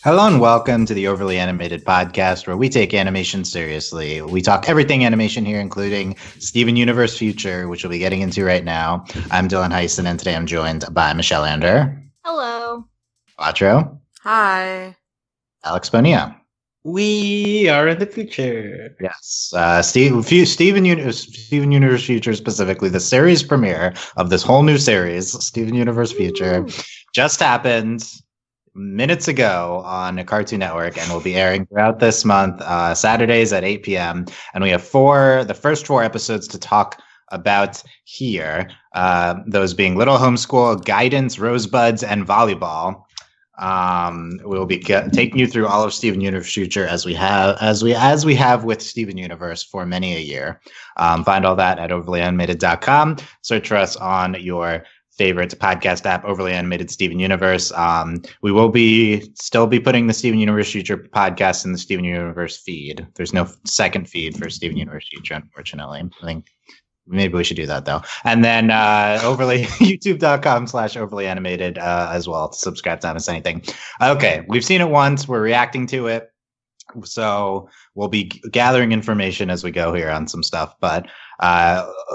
Hello and welcome to the Overly Animated Podcast, where we take animation seriously. We talk everything animation here, including Steven Universe Future, which we'll be getting into right now. I'm Dylan Hysen, and today I'm joined by Michelle Anderer. Hello. Quattro. Hi. Alex Bonilla. We are in the future. Yes. Steven Universe Future, specifically the series premiere of this whole new series, Steven Universe Future, just happened minutes ago on Cartoon Network and will be airing throughout this month, Saturdays at 8 p.m. And we have the first four episodes to talk about here, those being Little Homeschool, Guidance, Rosebuds, and Volleyball. We'll be taking you through all of Steven Universe Future as we have with Steven Universe for many a year. Find all that at overlyanimated.com. Search for us on your favorite podcast app, Overly Animated Steven Universe. We will still be putting the Steven Universe Future podcast in the Steven Universe feed. There's no second feed for Steven Universe Future, unfortunately. I think maybe we should do that though. And then youtube.com/overly animated as well to subscribe to Miss Anything. Okay, we've seen it once. We're reacting to it. So we'll be gathering information as we go here on some stuff. But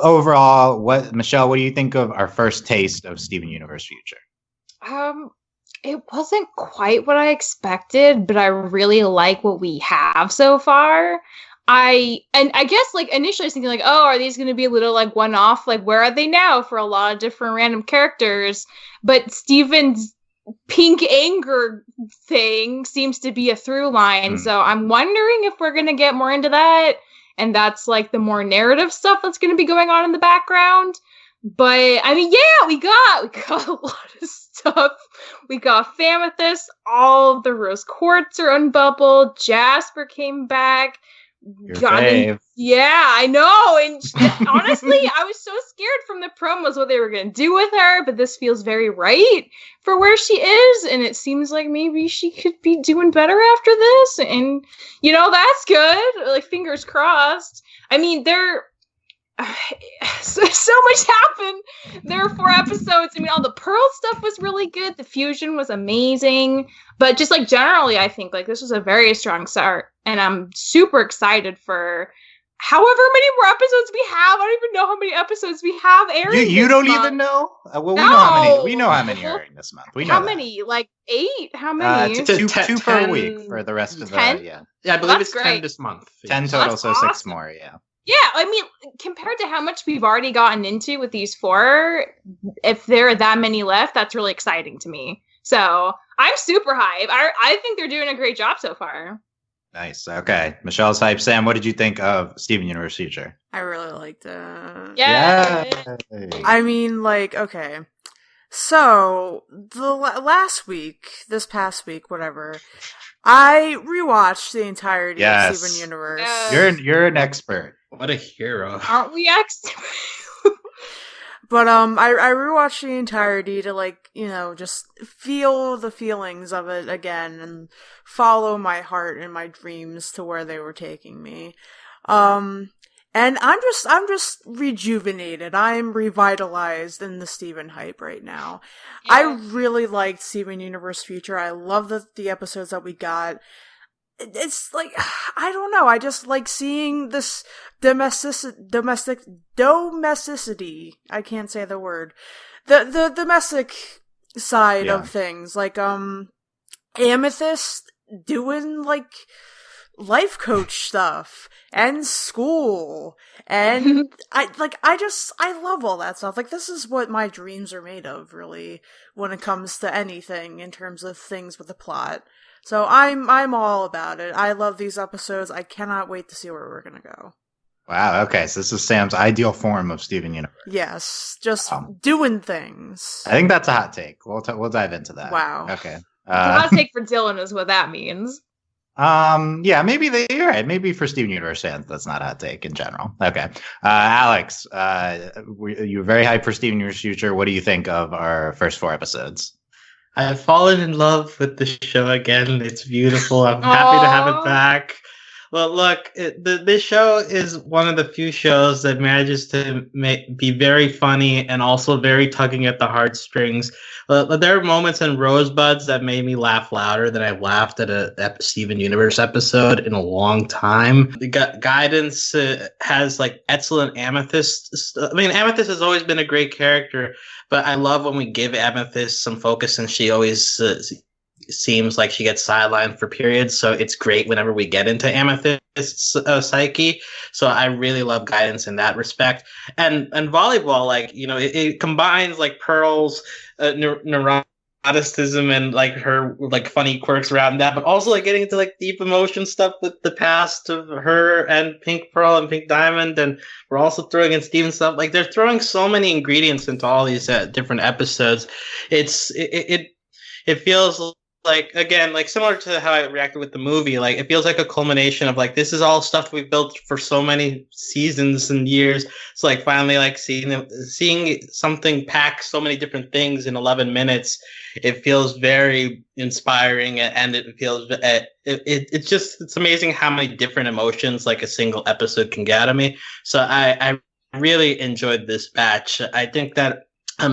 overall, Michelle, what do you think of our first taste of Steven Universe Future? It wasn't quite what I expected, but I really like what we have so far. I guess like initially I was thinking like, oh, are these going to be a little like one-off? Like, where are they now for a lot of different random characters? But Steven's pink anger thing seems to be a through line. So I'm wondering if we're going to get more into that. And that's like the more narrative stuff that's going to be going on in the background. But I mean, yeah, we got a lot of stuff. We got Amethyst. All of the rose quartz are unbubbled. Jasper came back. Yeah, I know. And honestly, I was so scared from the promos what they were going to do with her, but this feels very right for where she is, and it seems like maybe she could be doing better after this, and that's good. Like, fingers crossed. I mean, so much happened. There are 4 episodes. I mean, all the Pearl stuff was really good. The fusion was amazing. But just like generally, I think like this was a very strong start. And I'm super excited for however many more episodes we have. I don't even know how many episodes we have airing. You don't month. Even know? Well, no. We know how many are airing this month. We know how many? Like 8? How many? Two per week for the rest of 10? Yeah, I believe it's 10 this month. 10 total, so awesome. 6 more. Yeah. Yeah, I mean, compared to how much we've already gotten into with these 4, if there are that many left, that's really exciting to me. So I'm super hyped. I think they're doing a great job so far. Nice. Okay. Michelle's hype. Sam, what did you think of Steven Universe Future? I really liked it. Yeah. I mean, like, okay. So, this past week, whatever, I rewatched the entirety of Steven Universe. You're an expert. What a hero. Aren't we experts? But I rewatched the entirety to like, just feel the feelings of it again and follow my heart and my dreams to where they were taking me. And I'm just rejuvenated. I'm revitalized in the Steven hype right now. Yeah. I really liked Steven Universe Future. I love the episodes that we got. It's like, I don't know. I just like seeing this domesticity. I can't say the word. The domestic side of things. Like, Amethyst doing like life coach stuff and school. And I love all that stuff. Like, this is what my dreams are made of, really, when it comes to anything in terms of things with the plot. So I'm all about it. I love these episodes. I cannot wait to see where we're gonna go. Wow. Okay, so this is Sam's ideal form of Steven Universe. Yes, just doing things. I think that's a hot take. We'll dive into that. Wow. Okay. Hot take for Dylan is what that means. Yeah, maybe you're right. Maybe for Steven Universe fans, that's not a hot take in general. Okay. Alex, you're very hyped for Steven Universe Future. What do you think of our first 4 episodes? I have fallen in love with the show again. It's beautiful. I'm happy to have it back. Well, look, this show is one of the few shows that manages to be very funny and also very tugging at the heartstrings. There are moments in Rosebuds that made me laugh louder than I've laughed at a Steven Universe episode in a long time. The Guidance has like excellent Amethyst. I mean, Amethyst has always been a great character, but I love when we give Amethyst some focus, and she always seems like she gets sidelined for periods. So it's great whenever we get into Amethyst's psyche. So I really love Guidance in that respect. And Volleyball, like, you know, it combines like Pearl's neuroticism and like her like funny quirks around that, but also like getting into like deep emotion stuff with the past of her and Pink Pearl and Pink Diamond. And we're also throwing in Steven stuff. Like they're throwing so many ingredients into all these different episodes. It feels like, again, like similar to how I reacted with the movie, like it feels like a culmination of like, this is all stuff we've built for so many seasons and years. It's like finally like seeing something pack so many different things in 11 minutes. It feels very inspiring, and it feels it's amazing how many different emotions like a single episode can get out of me. So I really enjoyed this batch. I think that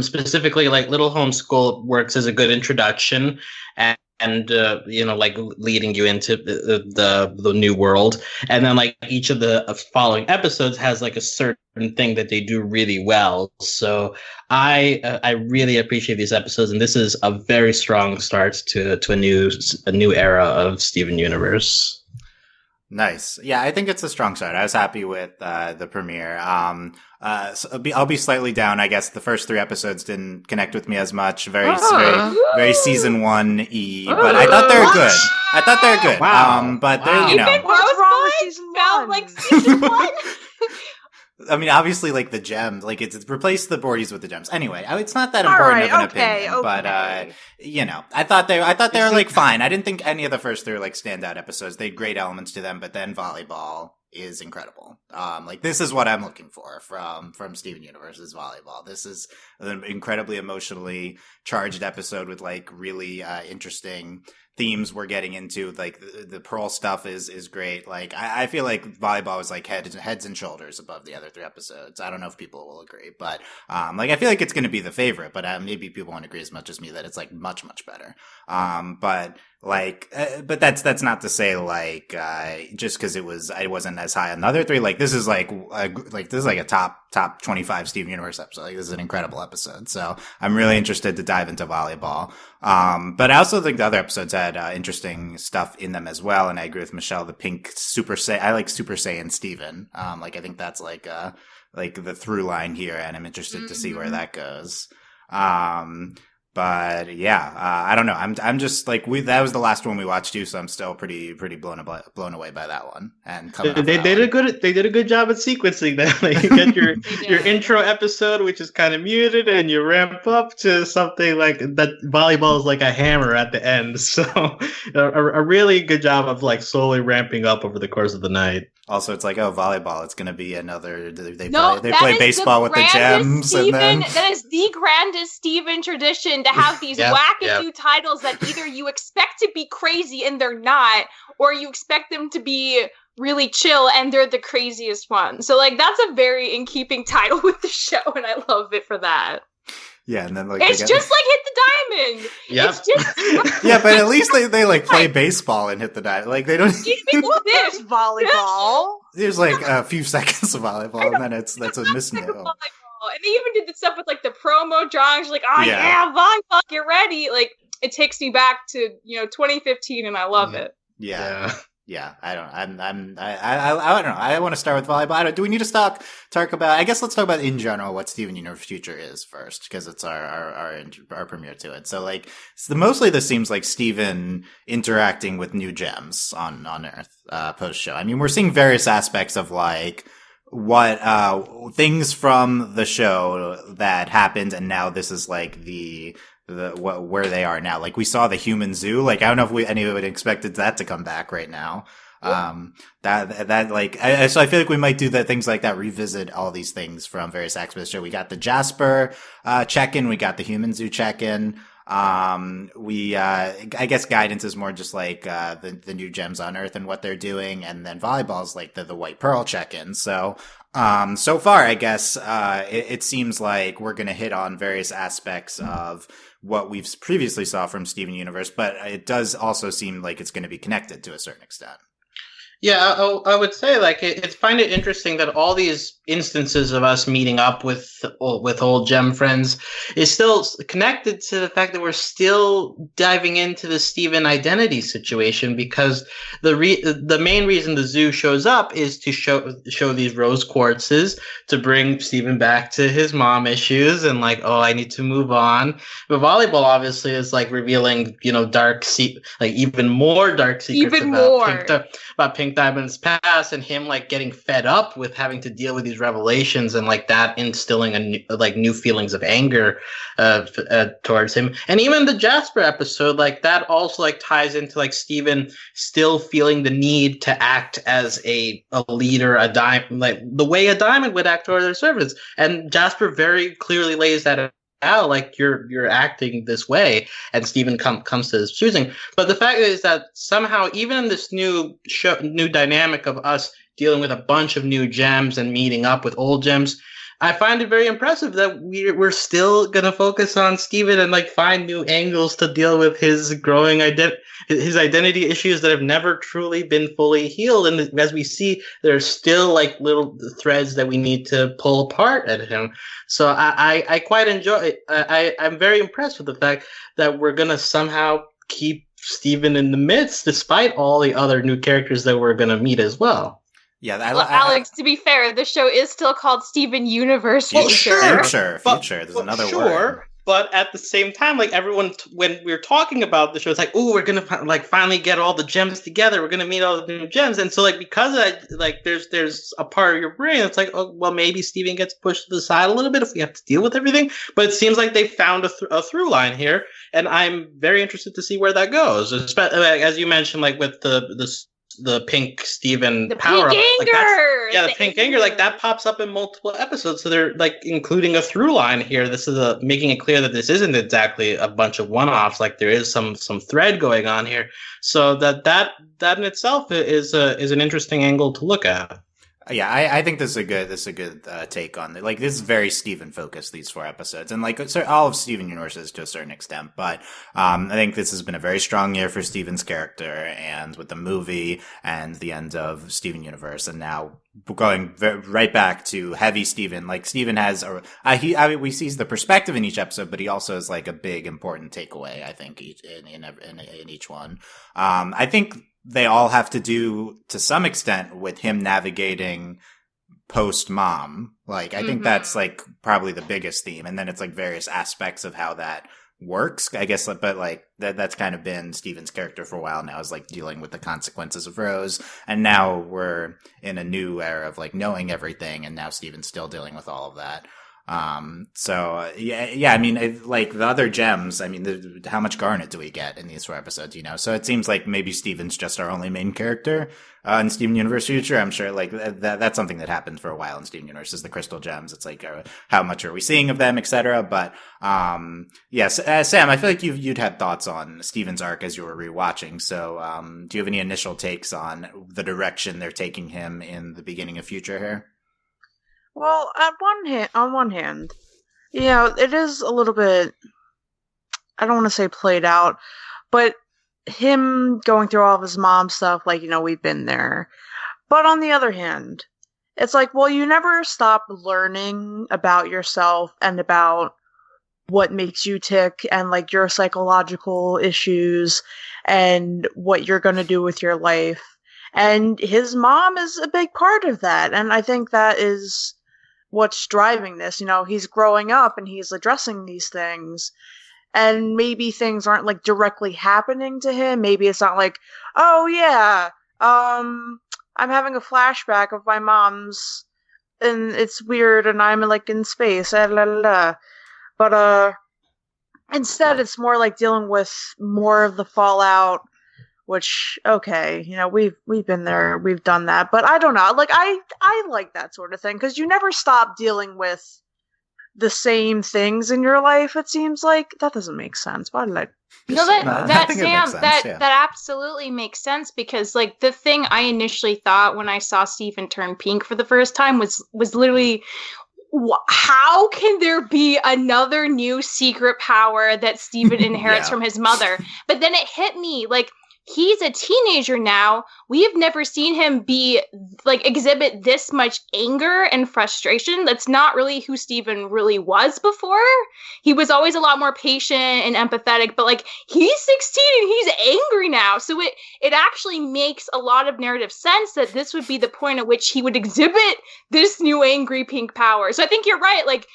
specifically like Little Homeschool works as a good introduction and you know, like leading you into the new world, and then like each of the following episodes has like a certain thing that they do really well. So I really appreciate these episodes, and this is a very strong start to a new era of Steven Universe. Nice. Yeah, I think it's a strong start. I was happy with the premiere. So I'll be slightly down. I guess the first 3 episodes didn't connect with me as much. Very season 1-y, but I thought they were good. Wow. But they're, you know, Even Rosebuds felt like season 1. I mean, obviously, like the gems, like it's replaced the boardies with the gems. Anyway, it's not that important of an opinion, but you know, I thought they were like fine. I didn't think any of the first 3 were like standout episodes. They had great elements to them, but then Volleyball is incredible. Like this is what I'm looking for from Steven Universe's Volleyball. This is an incredibly emotionally charged episode with like really interesting themes we're getting into. Like the Pearl stuff is great. Like I feel like Volleyball was like heads and shoulders above the other 3 episodes. I don't know if people will agree, but like I feel like it's going to be the favorite, but maybe people won't agree as much as me that it's like much better. But that's not to say like just because it wasn't as high on the other 3. Like this is like a top 25 Steven Universe episode. Like this is an incredible episode. So I'm really interested to dive into Volleyball. But I also think the other episodes had interesting stuff in them as well. And I agree with Michelle. The pink Super Saiyan, I like Super Saiyan Steven. Like I think that's like the through line here, and I'm interested to see where that goes. But yeah, I don't know. I'm just like that was the last one we watched too, so I'm still pretty blown away by that one. And they did a good job at sequencing that. Like you get your intro episode, which is kind of muted, and you ramp up to something like that. Volleyball is like a hammer at the end, so a really good job of like slowly ramping up over the course of the night. Also, it's like, oh, Volleyball, it's going to be another. They play baseball with the gems. And then that is the grandest Steven tradition to have these wackadoo titles that either you expect to be crazy and they're not, or you expect them to be really chill and they're the craziest one. So, like, that's a very in keeping title with the show, and I love it for that. Yeah, and then like it's just like Hit the Diamond. Yeah, it's just yeah, but at least they like play baseball and hit the diamond. Like they don't. There's volleyball. There's like a few seconds of volleyball, and then that's a miss now. And they even did the stuff with like the promo drawings. Like, oh yeah, volleyball, get ready. Like it takes me back to 2015, and I love it. Yeah, I don't know. I want to start with Volleyball. Do we need to talk about? I guess let's talk about in general what Steven Universe Future is first, because it's our premiere to it. So like, mostly this seems like Steven interacting with new gems on Earth post show. I mean, we're seeing various aspects of like what things from the show that happened, and now this is like where they are now. Like we saw the human zoo. Like I don't know if anyone expected that to come back right now. So I feel like we might do things like that, revisit all these things from various aspects of the show. We got the Jasper check-in, we got the human zoo check-in. I guess guidance is more just like the new gems on Earth and what they're doing, and then volleyball is like the White Pearl check-in. So so far, I guess it seems like we're going to hit on various aspects of what we've previously saw from Steven Universe, but it does also seem like it's going to be connected to a certain extent. Yeah, I would say like it's find it interesting that all these instances of us meeting up with old gem friends is still connected to the fact that we're still diving into the Steven identity situation, because the main reason the zoo shows up is to show these rose quartzes to bring Steven back to his mom issues and like, oh, I need to move on. But volleyball obviously is like revealing, like even more dark secrets about Pink Diamond's past, and him like getting fed up with having to deal with these revelations, and like that instilling new feelings of anger towards him. And even the Jasper episode, like that also like ties into like Steven still feeling the need to act as a leader, a diamond, like the way a diamond would act toward their servants. And Jasper very clearly lays that out, like you're acting this way, and Steven comes to his choosing. But the fact is that somehow, even in this new dynamic of us dealing with a bunch of new gems and meeting up with old gems, I find it very impressive that we're still gonna focus on Steven and like find new angles to deal with his growing his identity issues that have never truly been fully healed. And as we see, there's still like little threads that we need to pull apart at him. So I quite enjoy it. I'm very impressed with the fact that we're gonna somehow keep Steven in the midst, despite all the other new characters that we're gonna meet as well. Yeah, Alex, to be fair, the show is still called Steven Universe Future. Future. There's another word. But at the same time, like everyone, when we're talking about the show, it's like, oh, we're gonna like finally get all the gems together. We're gonna meet all the new gems, and so like because there's a part of your brain that's like, oh, well, maybe Steven gets pushed to the side a little bit if we have to deal with everything. But it seems like they found a through line here, and I'm very interested to see where that goes. Especially like, as you mentioned, like with the pink Steven power up. The pink anger, like that pops up in multiple episodes. So they're like including a through line here. This is making it clear that this isn't exactly a bunch of one-offs. Like there is some thread going on here. So that in itself is an interesting angle to look at. Yeah, I think this is a good take on it. Like this is very Steven focused, these 4 episodes, and like all of Steven Universe is to a certain extent. But I think this has been a very strong year for Steven's character, and with the movie and the end of Steven Universe, and now going right back to heavy Steven. Like Steven has we see the perspective in each episode, but he also has like a big important takeaway. I think in each one. I think they all have to do to some extent with him navigating post mom. Like I think that's like probably the biggest theme, and then it's like various aspects of how that works, I guess. But like that's kind of been Steven's character for a while now, is like dealing with the consequences of Rose, and now we're in a new era of like knowing everything, and now Steven's still dealing with all of that. I mean, like the other gems, I mean, how much Garnet do we get in these 4 episodes, So it seems like maybe Steven's just our only main character, in Steven Universe Future. I'm sure like that's something that happened for a while in Steven Universe, is the crystal gems. It's like, how much are we seeing of them, etc. But, yes, Sam, I feel like you'd had thoughts on Steven's arc as you were rewatching. So, do you have any initial takes on the direction they're taking him in the beginning of Future here? Well, on one hand, it is a little bit, I don't want to say played out, but him going through all of his mom stuff, like, we've been there. But on the other hand, it's like, well, you never stop learning about yourself and about what makes you tick, and like your psychological issues and what you're going to do with your life. And his mom is a big part of that. And I think that is what's driving this. He's growing up and he's addressing these things. And maybe things aren't like directly happening to him. Maybe it's not like, oh yeah, I'm having a flashback of my mom's and it's weird and I'm like in space. But instead it's more like dealing with more of the fallout. Which, okay, we've been there, we've done that, but I don't know. Like, I like that sort of thing, because you never stop dealing with the same things in your life, it seems like. That doesn't make sense. Why did I... No, I that think it Sam, makes sense, yeah. that absolutely makes sense, because like the thing I initially thought when I saw Steven turn pink for the first time was literally, how can there be another new secret power that Steven inherits from his mother? But then it hit me, like, he's a teenager now. We have never seen him exhibit this much anger and frustration. That's not really who Steven really was before. He was always a lot more patient and empathetic, but like, he's 16 and he's angry now. So it actually makes a lot of narrative sense that this would be the point at which he would exhibit this new angry pink power. So I think you're right. Like,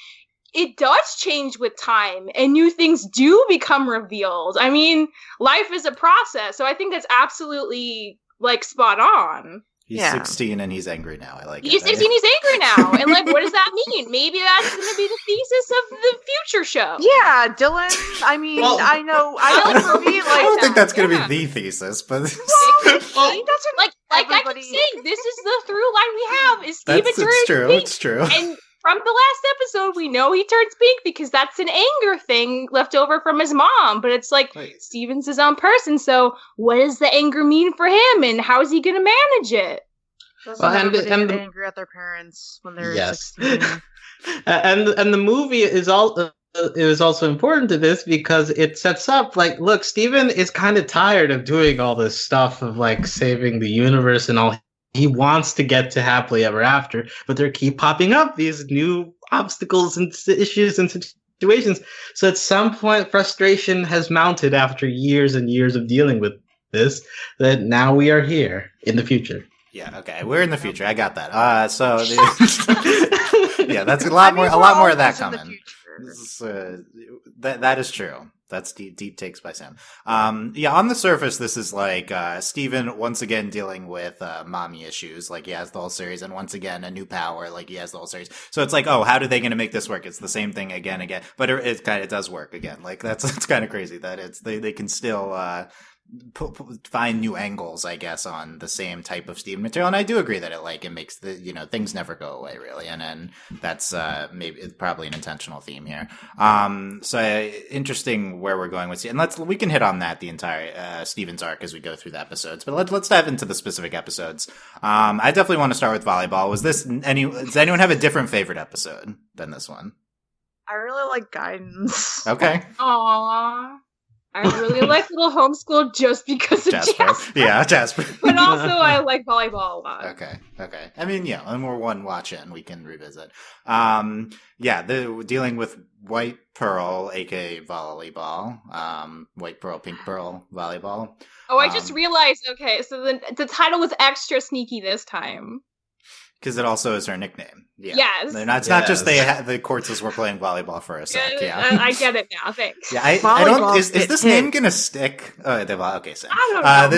it does change with time and new things do become revealed. I mean, life is a process. So I think that's absolutely like spot on. He's 16 and he's angry now. I like it. He's 16, he's angry now. And like, what does that mean? Maybe that's going to be the thesis of the future show. Yeah, Dylan, I mean, I know for me, like... I don't think that's going to be the thesis, but... That's like I keep saying, this is the through line we have, is Steven turns pink. It's true. And from the last episode, we know he turns pink because that's an anger thing left over from his mom. But it's like, Steven's his own person, so what does the anger mean for him, and how is he going to manage it? And angry at their parents when they're 16. and the movie is also important to this because it sets up, like, look, Steven is kind of tired of doing all this stuff of like saving the universe and all. He wants to get to happily ever after, but there keep popping up these new obstacles and issues and situations. So at some point, frustration has mounted after years and years of dealing with this, that now we are here in the future. Yeah, okay, we're in the future. I got that. Yeah, that's a lot more of that coming. That is true. That's deep takes by Sam. Yeah, on the surface, this is like Steven once again dealing with mommy issues, like he has the whole series, and once again a new power, like he has the whole series. So it's like, oh, how are they going to make this work? It's the same thing again, but it does work again. Like it's kind of crazy that they can still find new angles, I guess, on the same type of Steven material. And I do agree that it makes things never go away really, and then that's maybe it's probably an intentional theme here. So interesting where we're going with Steven. And we can hit on that the entire Steven's arc as we go through the episodes, but let's dive into the specific episodes. I definitely want to start with volleyball. Does anyone have a different favorite episode than this one? I really like Guidance. Okay. Aww. I really like Little Homeschool just because of Jasper. Yeah, Jasper. But also, I like Volleyball a lot. Okay. I mean, yeah, and we're one watch in, we can revisit. Dealing with White Pearl, aka Volleyball. White Pearl, Pink Pearl, Volleyball. Oh, I just realized, okay, so the title was extra sneaky this time. Because it also is her nickname. Yeah. Yes. It's not just the Courtses were playing volleyball for a sec. Yeah. I get it now. Thanks. Yeah. I don't. Is this name gonna stick? Okay, Sam. I don't know.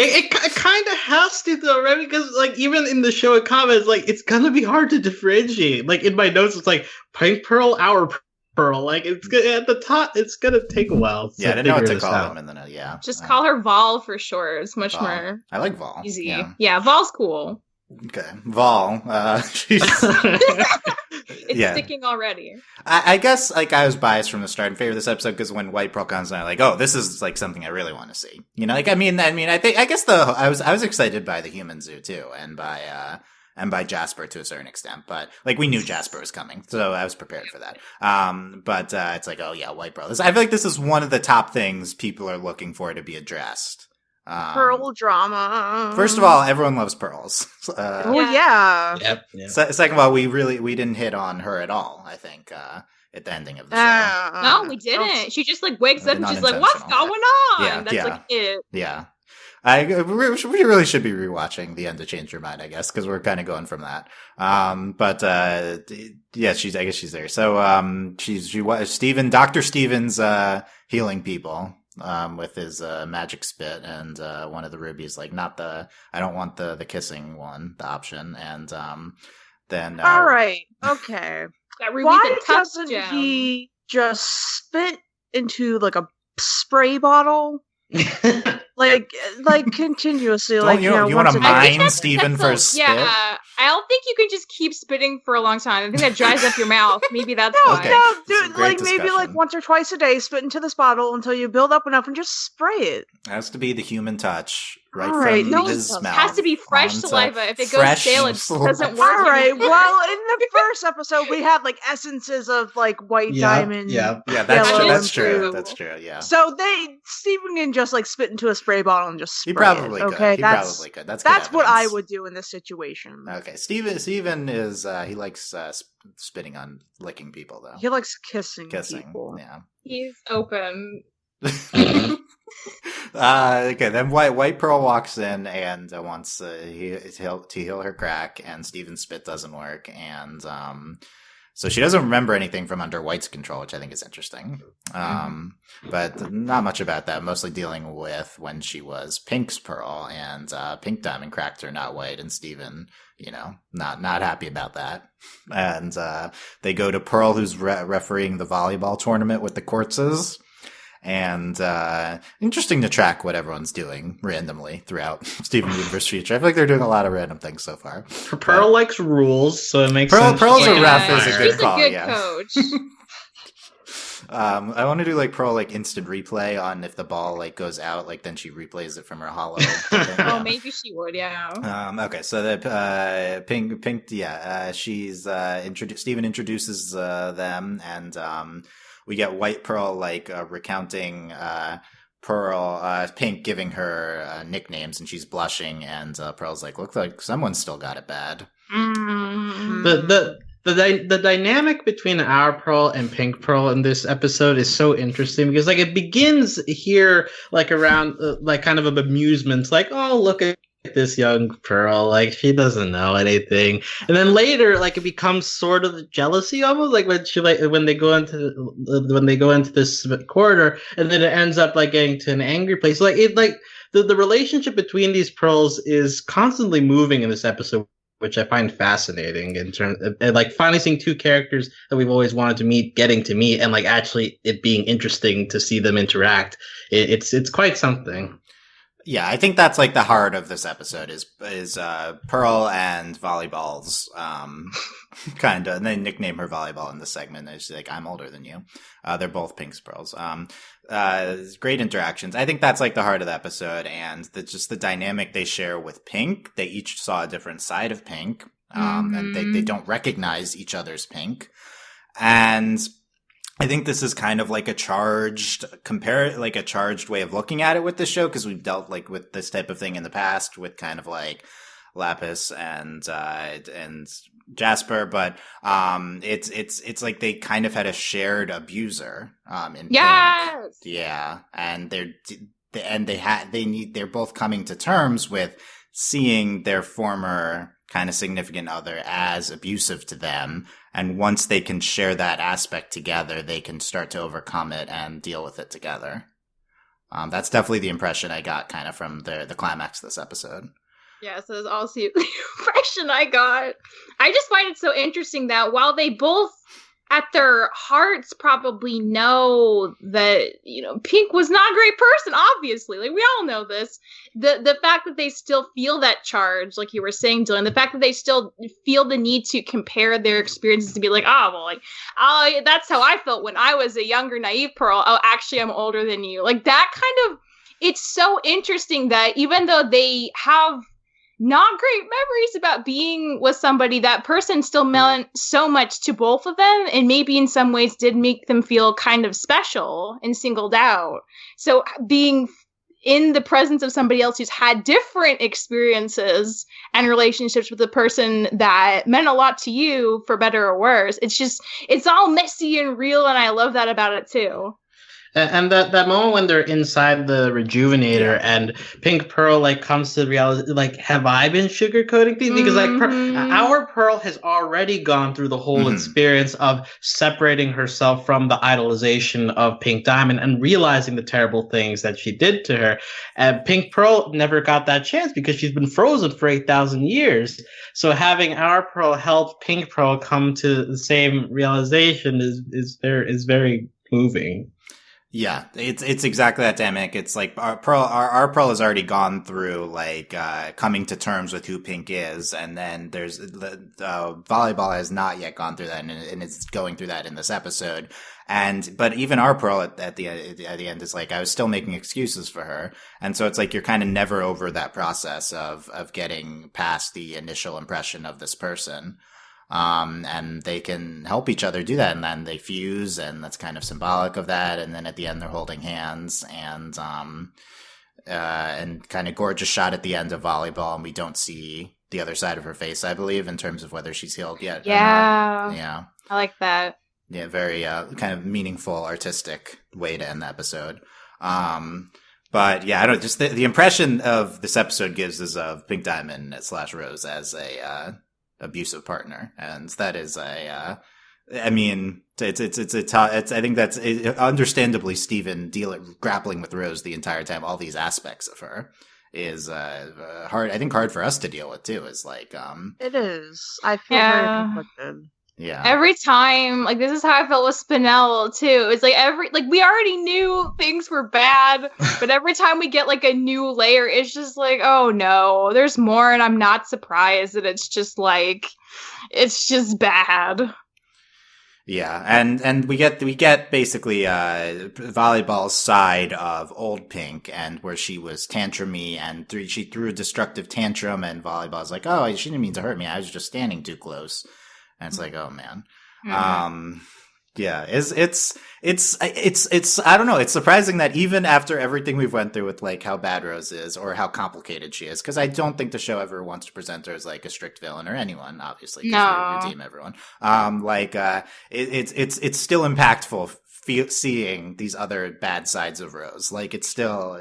It kind of has to though, right? Because like even in the show it comments, like it's gonna be hard to differentiate. Like in my notes, it's like Pink Pearl, our Pearl. Like it's at the top. It's gonna take a while. Yeah, I didn't know what to call them, and then yeah. Just call her Vol for short. It's much more. I like Vol. Easy. Yeah, Vol's cool. Okay, Vol. It's sticking already. I guess I was biased from the start in favor of this episode because when White Pearl comes in, I'm like, oh, this is like something I really want to see. I was excited by the human zoo too, and by Jasper to a certain extent, but like we knew Jasper was coming, so I was prepared for that. But it's like, oh yeah, White Pearl. I feel like this is one of the top things people are looking for to be addressed. Pearl drama. First of all, everyone loves pearls. Yeah. Yep. Second of all, we didn't hit on her at all. I think at the ending of the show. No, we didn't. She just like wakes up and she's like, "What's going on?" Yeah, that's like it. Yeah. We really should be rewatching The End to Change Your Mind, I guess, because we're kind of going from that. Yeah, I guess she's there. So Dr. Steven's healing people. With his magic spit, and one of the rubies, like I don't want the kissing one, the option, and then all right, okay. Why doesn't he just spit into like a spray bottle? like continuously. Don't Like you know, want to once a day. mine Steven for his spit? Yeah, I don't think you can just keep spitting for a long time. I think that dries up your mouth. Maybe that's No, why. Okay. no, This is dude, a great like maybe like discussion. once or twice a day, spit into this bottle until you build up enough and just spray it. It has to be the human touch, right All right, from no, his It mouth. has to be fresh onto saliva. If it goes fresh stale, it saliva. doesn't work. All right. Well, in the first episode, we had like essences of like white diamond. Yeah. Yeah, that's Yellow true. That's and true. blue. That's true. Yeah. So Steven can just like spit into a spray bottle and just spray He probably it. could. Okay, He that's probably could. That's good what I evidence. would do in this situation. Okay, Steven is he likes spitting on licking people though. He likes kissing Oh. people. Yeah. He's open. Okay, then White Pearl walks in and wants to heal her crack, and Steven's spit doesn't work, and so she doesn't remember anything from under White's control, which I think is interesting. But not much about that. Mostly dealing with when she was Pink's Pearl, and Pink Diamond cracked her, not White, and Steven, not happy about that. And they go to Pearl, who's refereeing the volleyball tournament with the Quartzes. And interesting to track what everyone's doing randomly throughout Steven Universe Future. I feel like they're doing a lot of random things so far. Pearl likes rules, so it makes sense. Pearl's Like, a ref is a He's good a call, good yeah. coach. I want to do like Pearl like instant replay on if the ball like goes out, like then she replays it from her hollow. Oh, maybe she would, yeah. Okay, so the Pink, she's Steven introduces them, and we get White Pearl like recounting Pink giving her nicknames, and she's blushing, and Pearl's like, "Looks like someone's still got it bad." The dynamic between our Pearl and Pink Pearl in this episode is so interesting because like it begins here like around like kind of a amusement, like, oh, look at this young Pearl, like she doesn't know anything, and then later like it becomes sort of jealousy almost, like when they go into this corridor, and then it ends up like getting to an angry place. Like it like the relationship between these Pearls is constantly moving in this episode, which I find fascinating in terms of like finally seeing two characters that we've always wanted to meet, getting to meet, and like actually it being interesting to see them interact. It's quite something. Yeah, I think that's like the heart of this episode is Pearl and Volleyball's kind of, and they nickname her Volleyball in this segment. She's like, "I'm older than you." They're both Pink's Pearls. Great interactions. I think that's like the heart of the episode, and just the dynamic they share with Pink. They each saw a different side of Pink, and they don't recognize each other's Pink, and I think this is kind of like a charged way of looking at it with this show, because we've dealt like with this type of thing in the past with kind of like Lapis and Jasper, but it's like they kind of had a shared abuser in Yes. Pink. Yeah, and they're both coming to terms with seeing their former kind of significant other as abusive to them, and once they can share that aspect together, they can start to overcome it and deal with it together. That's definitely the impression I got kind of from the climax of this episode. Yeah, so that's also the impression I got. I just find it so interesting that while they both at their hearts probably know that, Pink was not a great person, obviously. Like, we all know this. The fact that they still feel that charge, like you were saying, Dylan, the fact that they still feel the need to compare their experiences to be like, that's how I felt when I was a younger, naive Pearl. Oh, actually, I'm older than you. Like, that kind of, it's so interesting that even though they have not great memories about being with somebody, that person still meant so much to both of them, and maybe in some ways did make them feel kind of special and singled out. So being in the presence of somebody else who's had different experiences and relationships with the person that meant a lot to you, for better or worse, it's all messy and real, and I love that about it too. And that moment when they're inside the rejuvenator and Pink Pearl like comes to the reality, like, have I been sugarcoating things? Because like our Pearl has already gone through the whole experience of separating herself from the idolization of Pink Diamond and realizing the terrible things that she did to her. And Pink Pearl never got that chance because she's been frozen for 8,000 years. So having our Pearl help Pink Pearl come to the same realization is very moving. Yeah, it's exactly that dynamic. It's like our Pearl has already gone through like coming to terms with who Pink is, and then there's the Volleyball has not yet gone through that, and it's going through that in this episode. But even our Pearl at the end is like, I was still making excuses for her, and so it's like you're kind of never over that process of getting past the initial impression of this person. And they can help each other do that, and then they fuse, and that's kind of symbolic of that. And then at the end, they're holding hands, and kind of gorgeous shot at the end of Volleyball, and we don't see the other side of her face, I believe, in terms of whether she's healed yet. Yeah, yeah, I like that. Yeah, very kind of meaningful, artistic way to end the episode. But yeah, I don't just the impression of this episode gives is of Pink Diamond / Rose as a abusive partner, and that is I mean, it's I think that's understandably Steven grappling with Rose the entire time. All these aspects of her is hard. I think hard for us to deal with too. Is like it is. I feel very conflicted. Yeah. Every time, like, this is how I felt with Spinel too. It's like we already knew things were bad, but every time we get like a new layer, it's just like, oh no, there's more, and I'm not surprised that it's just bad. Yeah, and we get basically Volleyball's side of old Pink, and where she was tantrumy, and she threw a destructive tantrum, and Volleyball's like, oh, she didn't mean to hurt me, I was just standing too close. And it's like, oh man. Mm-hmm. Yeah, it's I don't know. It's surprising that even after everything we've went through with like how bad Rose is or how complicated she is, because I don't think the show ever wants to present her as like a strict villain or anyone, obviously, because we redeem everyone. It's still impactful seeing these other bad sides of Rose. Like it's still,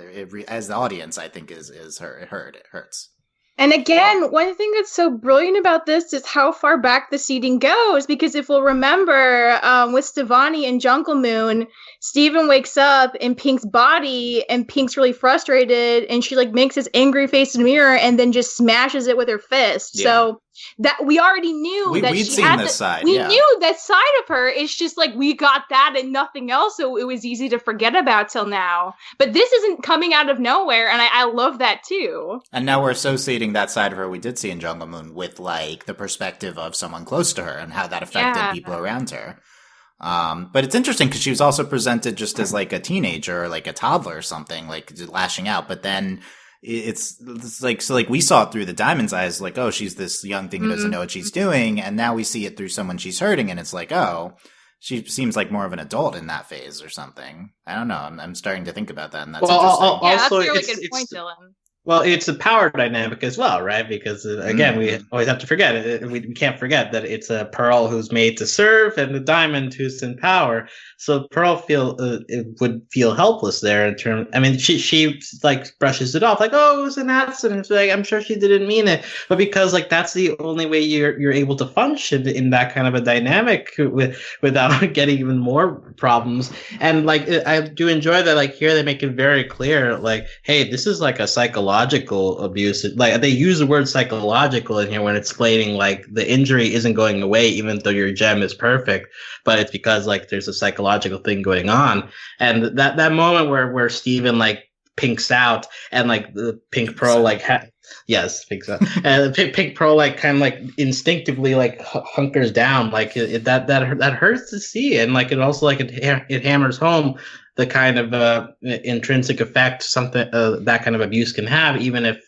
as the audience, I think is it hurts. And again, one thing that's so brilliant about this is how far back the seeding goes, because if we'll remember, with Stevonnie and Jungle Moon, Steven wakes up in Pink's body, and Pink's really frustrated, and she like makes this angry face in the mirror and then just smashes it with her fist. Yeah. So that we already knew that we'd she seen had this side. We knew that side of her. It's just like we got that and nothing else, so it was easy to forget about till now. But this isn't coming out of nowhere, and I love that too. And now we're associating that side of her we did see in Jungle Moon with like the perspective of someone close to her and how that affected people around her. But it's interesting because she was also presented just as like a teenager or like a toddler or something, like lashing out. But then it's like, so like we saw it through the Diamond's eyes, like, oh, she's this young thing who doesn't know what she's doing. And now we see it through someone she's hurting. And it's like, oh, she seems like more of an adult in that phase or something. I don't know. I'm starting to think about that. And that's interesting. That's a really good point, Dylan. Well, it's a power dynamic as well, right? Because, again, we always have to forget, we can't forget that it's a Pearl who's made to serve and the Diamond who's in power. So Pearl would feel helpless there in terms, I mean, she like brushes it off like, oh, it was an accident. Like, I'm sure she didn't mean it. But because like that's the only way you're able to function in that kind of a dynamic without getting even more problems. And like, I do enjoy that, like here they make it very clear, like, hey, this is like a psychological abuse. Like they use the word psychological in here when explaining like the injury isn't going away even though your gem is perfect, but it's because like there's a psychological thing going on. And that moment where Steven like pinks out and like the Pink Pearl like yes, pinks out. And Pink Pearl like kind of like instinctively like hunkers down, like that hurts to see. And like it also like it hammers home the kind of intrinsic effect something that kind of abuse can have, even if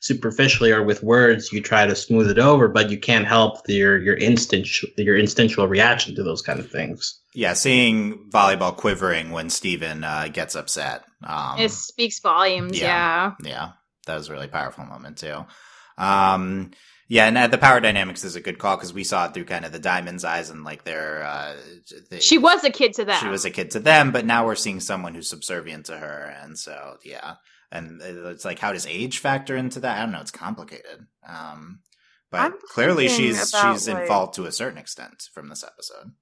superficially or with words you try to smooth it over, but you can't help your instinctual reaction to those kind of things. Yeah, seeing Volleyball quivering when Steven gets upset. It speaks volumes. Yeah, that was a really powerful moment too. Yeah, and the power dynamics is a good call because we saw it through kind of the Diamond's eyes and like she was a kid to them. She was a kid to them, but now we're seeing someone who's subservient to her, and so yeah, and it's like, how does age factor into that? I don't know. It's complicated, but clearly she's in fault to a certain extent from this episode.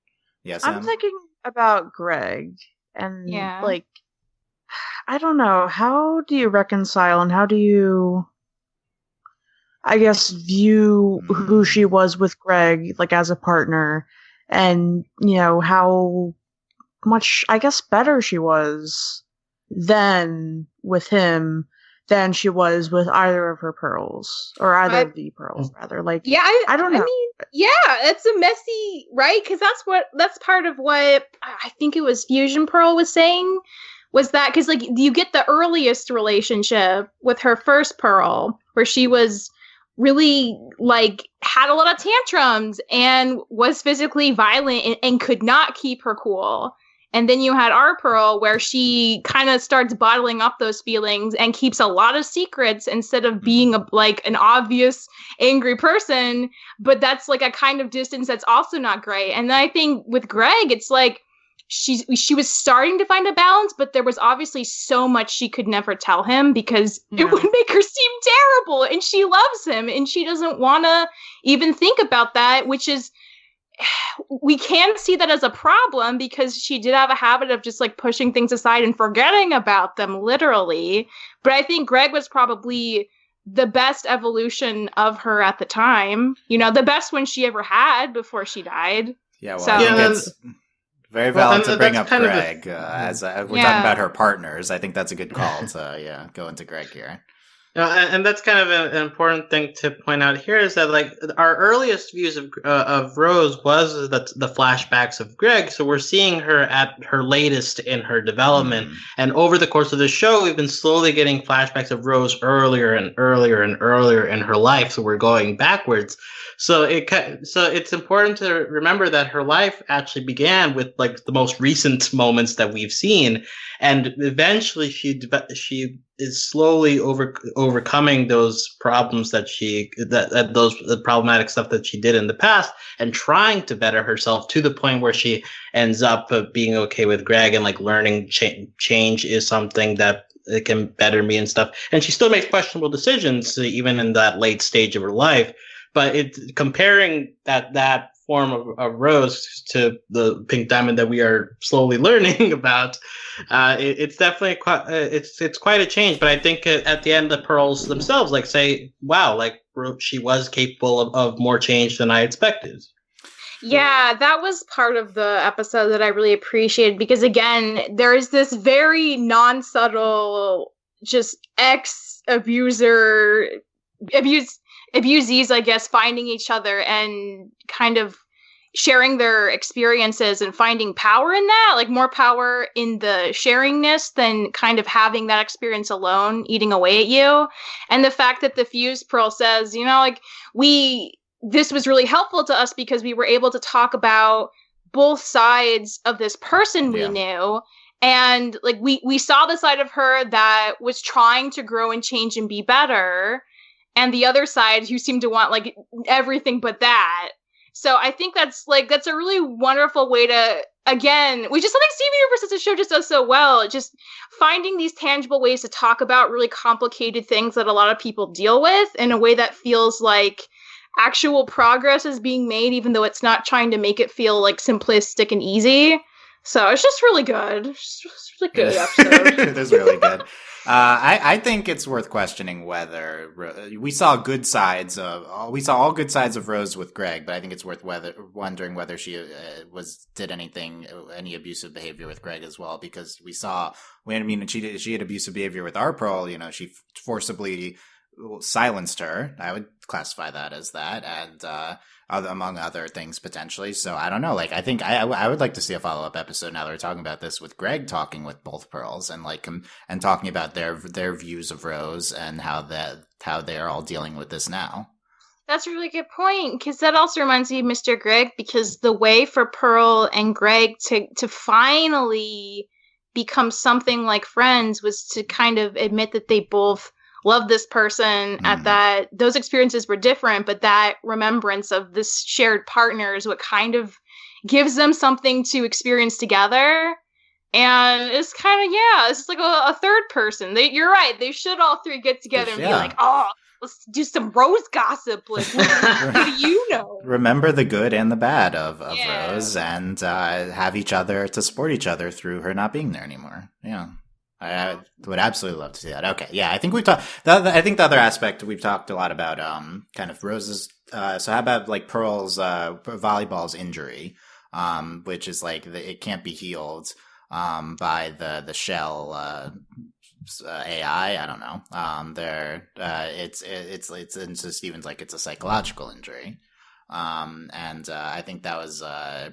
Yes, I'm thinking about Greg and like I don't know, how do you reconcile and how do you, I guess, view who she was with Greg, like as a partner, and you know how much, I guess, better she was then with him than she was with either of her pearls, or either of the pearls, rather. Like, yeah, I don't know. I mean, yeah, it's a messy, right? Because that's part of what I think it was Fusion Pearl was saying, was that because like you get the earliest relationship with her first pearl, where she was really like had a lot of tantrums and was physically violent and could not keep her cool. And then you had our Pearl, where she kind of starts bottling up those feelings and keeps a lot of secrets instead of being like an obvious angry person. But that's like a kind of distance that's also not great. And then I think with Greg, it's like she was starting to find a balance, but there was obviously so much she could never tell him because it would make her seem terrible. And she loves him and she doesn't want to even think about that, which is, we can see that as a problem because she did have a habit of just like pushing things aside and forgetting about them, literally. But I think Greg was probably the best evolution of her at the time. You know, the best one she ever had before she died. Yeah, well, so, I think it's very valid to bring up Greg as we're talking about her partners. I think that's a good call to go into Greg here. And that's kind of an important thing to point out here is that like our earliest views of Rose was the flashbacks of Greg, so we're seeing her at her latest in her development, and over the course of the show, we've been slowly getting flashbacks of Rose earlier and earlier and earlier in her life. So we're going backwards. So it's important to remember that her life actually began with like the most recent moments that we've seen, and eventually she is slowly overcoming those problems the problematic stuff that she did in the past, and trying to better herself to the point where she ends up being okay with Greg and like learning change is something that it can better me and stuff. And she still makes questionable decisions even in that late stage of her life. But comparing that form of Rose to the Pink Diamond that we are slowly learning about, it's definitely it's quite a change. But I think at the end, the pearls themselves like say, "Wow, like she was capable of more change than I expected." Yeah, that was part of the episode that I really appreciated because again, there is this very non-subtle, just abusees, I guess, finding each other and kind of sharing their experiences and finding power in that, like more power in the sharingness than kind of having that experience alone eating away at you. And the fact that the Fuse Pearl says, you know, like this was really helpful to us because we were able to talk about both sides of this person we knew. And like we saw the side of her that was trying to grow and change and be better, and the other side who seemed to want like everything but that. So I think that's a really wonderful way to, again, which is something Steven Universe as a show just does so well, just finding these tangible ways to talk about really complicated things that a lot of people deal with in a way that feels like actual progress is being made, even though it's not trying to make it feel like simplistic and easy. So it's just really good. It's really good episode. It is really good. I think it's worth questioning whether we saw all good sides of Rose with Greg, but I think it's worth wondering whether she did any abusive behavior with Greg as well, because she had abusive behavior with our Pearl. You know, she forcibly silenced her. I would classify that as that, and among other things potentially. So I don't know. Like, I think I would like to see a follow-up episode now that we're talking about this, with Greg talking with both Pearls and like and talking about their views of Rose and how they're all dealing with this now. That's a really good point, because that also reminds me of Mr. Greg, because the way for Pearl and Greg to finally become something like friends was to kind of admit that they both love this person, at that those experiences were different, but that remembrance of this shared partner is what kind of gives them something to experience together. And it's kind of, it's just like a third person. You're right. They should all three get together and be like, oh, let's do some Rose gossip. Like, what do you know? Remember the good and the bad of Rose, and have each other to support each other through her not being there anymore. Yeah. I would absolutely love to see that. Okay, yeah, I think we've talked. I think the other aspect we've talked a lot about, kind of Rose's. So how about like Pearl's volleyball's injury? which is like it can't be healed by the shell AI. I don't know. It's and so Steven's like it's a psychological injury. And I think that was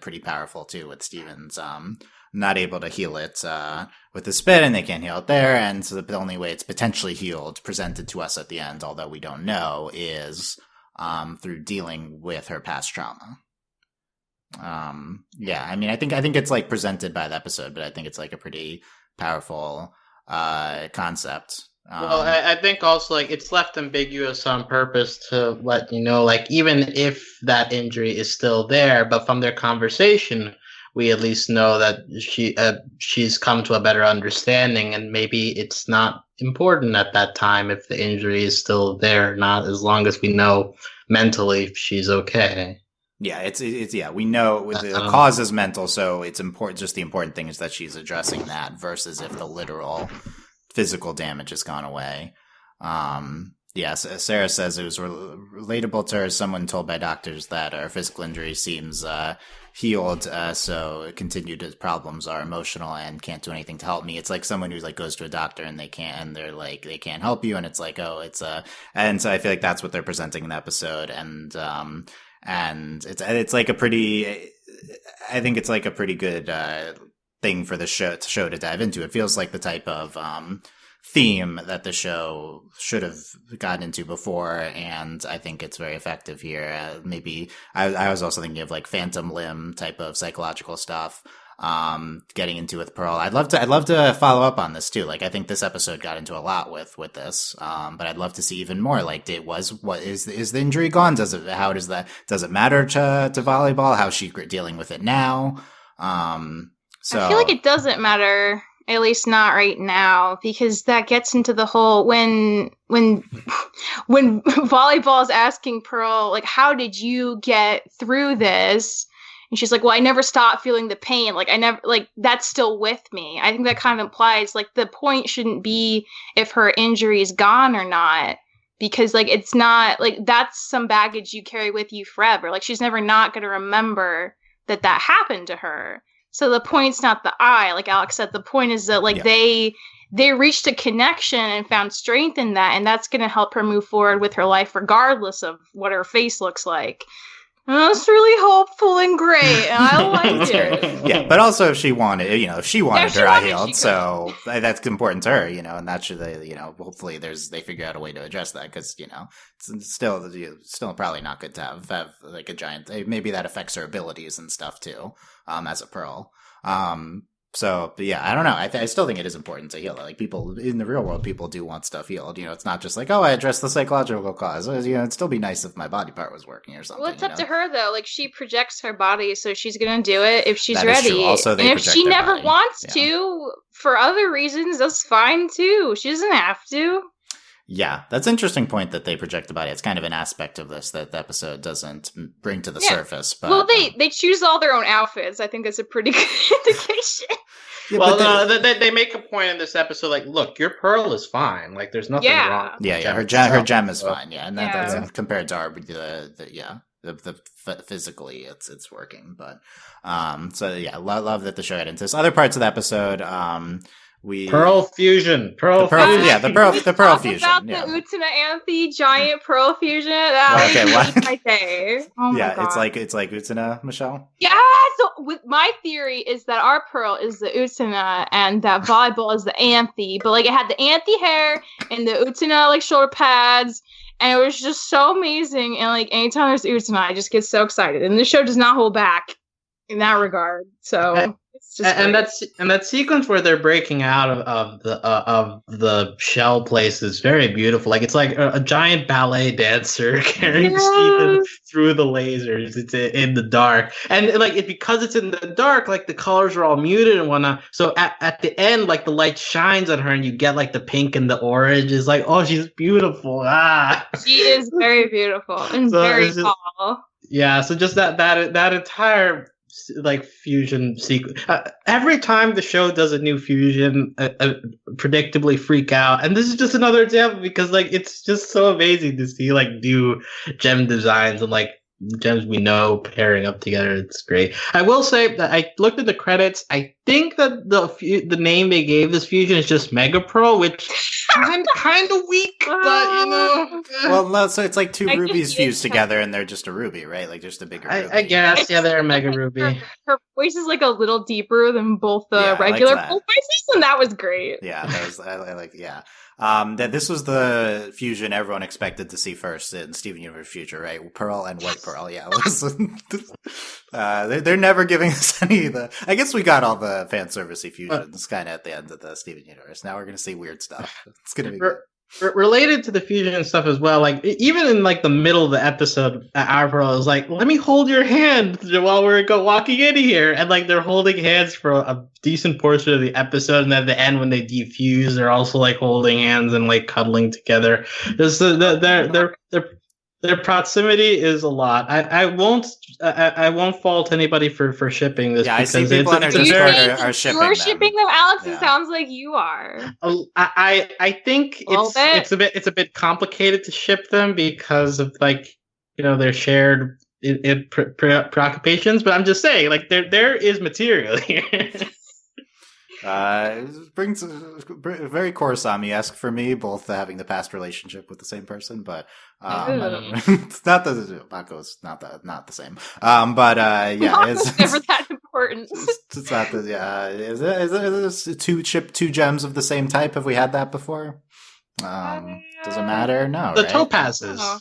pretty powerful too with Steven's not able to heal it with the spit, and they can't heal it there, and so the only way it's potentially healed, presented to us at the end, although we don't know, is through dealing with her past trauma. Yeah, I mean, I think it's like presented by the episode, but I think it's like a pretty powerful concept. Well, I think also like it's left ambiguous on purpose to let you know, like even if that injury is still there, but from their conversation, we at least know that she's come to a better understanding, and maybe it's not important at that time if the injury is still there, not as long as we know mentally if she's okay. Yeah, it's yeah, we know the cause is mental, so it's important. Just the important thing is that she's addressing that versus if the literal physical damage has gone away. Yes, Sarah says it was relatable to her. Someone told by doctors that her physical injury seems healed, so continued problems are emotional and can't do anything to help me. It's like someone who's like goes to a doctor and they can't help you, and it's like, oh, and so I feel like that's what they're presenting in the episode, and it's like a pretty, I think it's like a pretty good thing for the show to dive into. It feels like the type of theme that the show should have gotten into before, and I think it's very effective here. Maybe I was also thinking of like phantom limb type of psychological stuff, getting into with Pearl. I'd love to follow up on this too. Like I think this episode got into a lot with this, but I'd love to see even more. Like what is the injury gone? Does it matter to volleyball? How's she dealing with it now? So I feel like it doesn't matter. At least not right now, because that gets into the whole when volleyball is asking Pearl, like, how did you get through this? And she's like, well, I never stopped feeling the pain. Like, I never, like, that's still with me. I think that kind of implies, like, the point shouldn't be if her injury is gone or not, because, like, it's not, like, that's some baggage you carry with you forever. Like, she's never not going to remember that happened to her. So the point's not the eye, like Alex said. The point is that, like, they reached a connection and found strength in that, and that's going to help her move forward with her life, regardless of what her face looks like. And that's really hopeful and great, and I like it. Yeah, but also if she wanted her eye healed, so that's important to her, and that should, hopefully they figure out a way to address that, because, it's still probably not good to have like a giant, maybe that affects her abilities and stuff too, as a Pearl. So, but yeah, I don't know. I still think it is important to heal it. Like, people in the real world, people do want stuff healed. It's not just like, oh, I addressed the psychological cause. It'd still be nice if my body part was working or something. Well, it's up to her though. Like, she projects her body, so she's gonna do it if she's that ready. Is true. Also, and if she never wants to, for other reasons, that's fine too. She doesn't have to. Yeah, that's an interesting point that they project the body. It's kind of an aspect of this that the episode doesn't bring to the surface. But, well, they choose all their own outfits. I think that's a pretty good indication. Yeah, well, they make a point in this episode, like, look, your Pearl is fine. Like, there's nothing wrong. Yeah, her gem is fine. Yeah, and that's compared to our the physically it's working. But so yeah, love that the show got into this. Other parts of the episode, Pearl fusion. The Pearl fusion. About the Utena Anthe giant Pearl fusion. That was my day. Oh my God. it's like Utena, Michelle. Yeah. So with my theory is that our Pearl is the Utena and that volleyball is the Anthe, but like it had the Anthe hair and the Utena like shoulder pads, and it was just so amazing. And like anytime there's Utena, I just get so excited. And the show does not hold back in that regard. So. And that sequence where they're breaking out of the shell place is very beautiful. Like, it's like a giant ballet dancer carrying Steven through the lasers. It's in the dark, and like because it's in the dark, like the colors are all muted and whatnot. So at the end, like the light shines on her, and you get like the pink and the orange. It's like, oh, she's beautiful. She is very beautiful and very tall. Yeah, so just that entire like fusion sequence. Every time the show does a new fusion, predictably freak out, and this is just another example because like it's just so amazing to see like new gem designs and like gems we know pairing up together. It's great. I will say that I looked at the credits. I think that the name they gave this fusion is just Mega Pearl, which kind of weak, but Well, no, so it's like two rubies fused together, and they're just a ruby, right? Like just a bigger ruby. I guess, yeah, they're a Mega Ruby. Her voice is like a little deeper than both the regular Pearl voices, and that was great. Yeah, that was I like. Yeah. That this was the fusion everyone expected to see first in Steven Universe Future, right? Pearl and White Pearl, yeah. They're never giving us any of the... I guess we got all the fan servicey fusions kind of at the end of the Steven Universe. Now we're going to see weird stuff. It's going to be good. Related to the fusion and stuff as well, like even in like the middle of the episode, our Pearl is like, "Let me hold your hand while we're walking in here," and like they're holding hands for a decent portion of the episode, and at the end when they defuse, they're also like holding hands and like cuddling together. Just their proximity is a lot. I won't fault anybody for shipping this. Yeah, I see people on our Discord are shipping them. You're shipping them, Alex. It sounds like you are. I think it's a bit complicated to ship them because of like their shared preoccupations. But I'm just saying, like there is material here. It brings very Korosami-esque for me, both having the past relationship with the same person, but I don't know. It's not Bako's not the same. But yeah, it's never that important. It's not the is it two gems of the same type? Have we had that before? Does it matter? No. The right? topazes.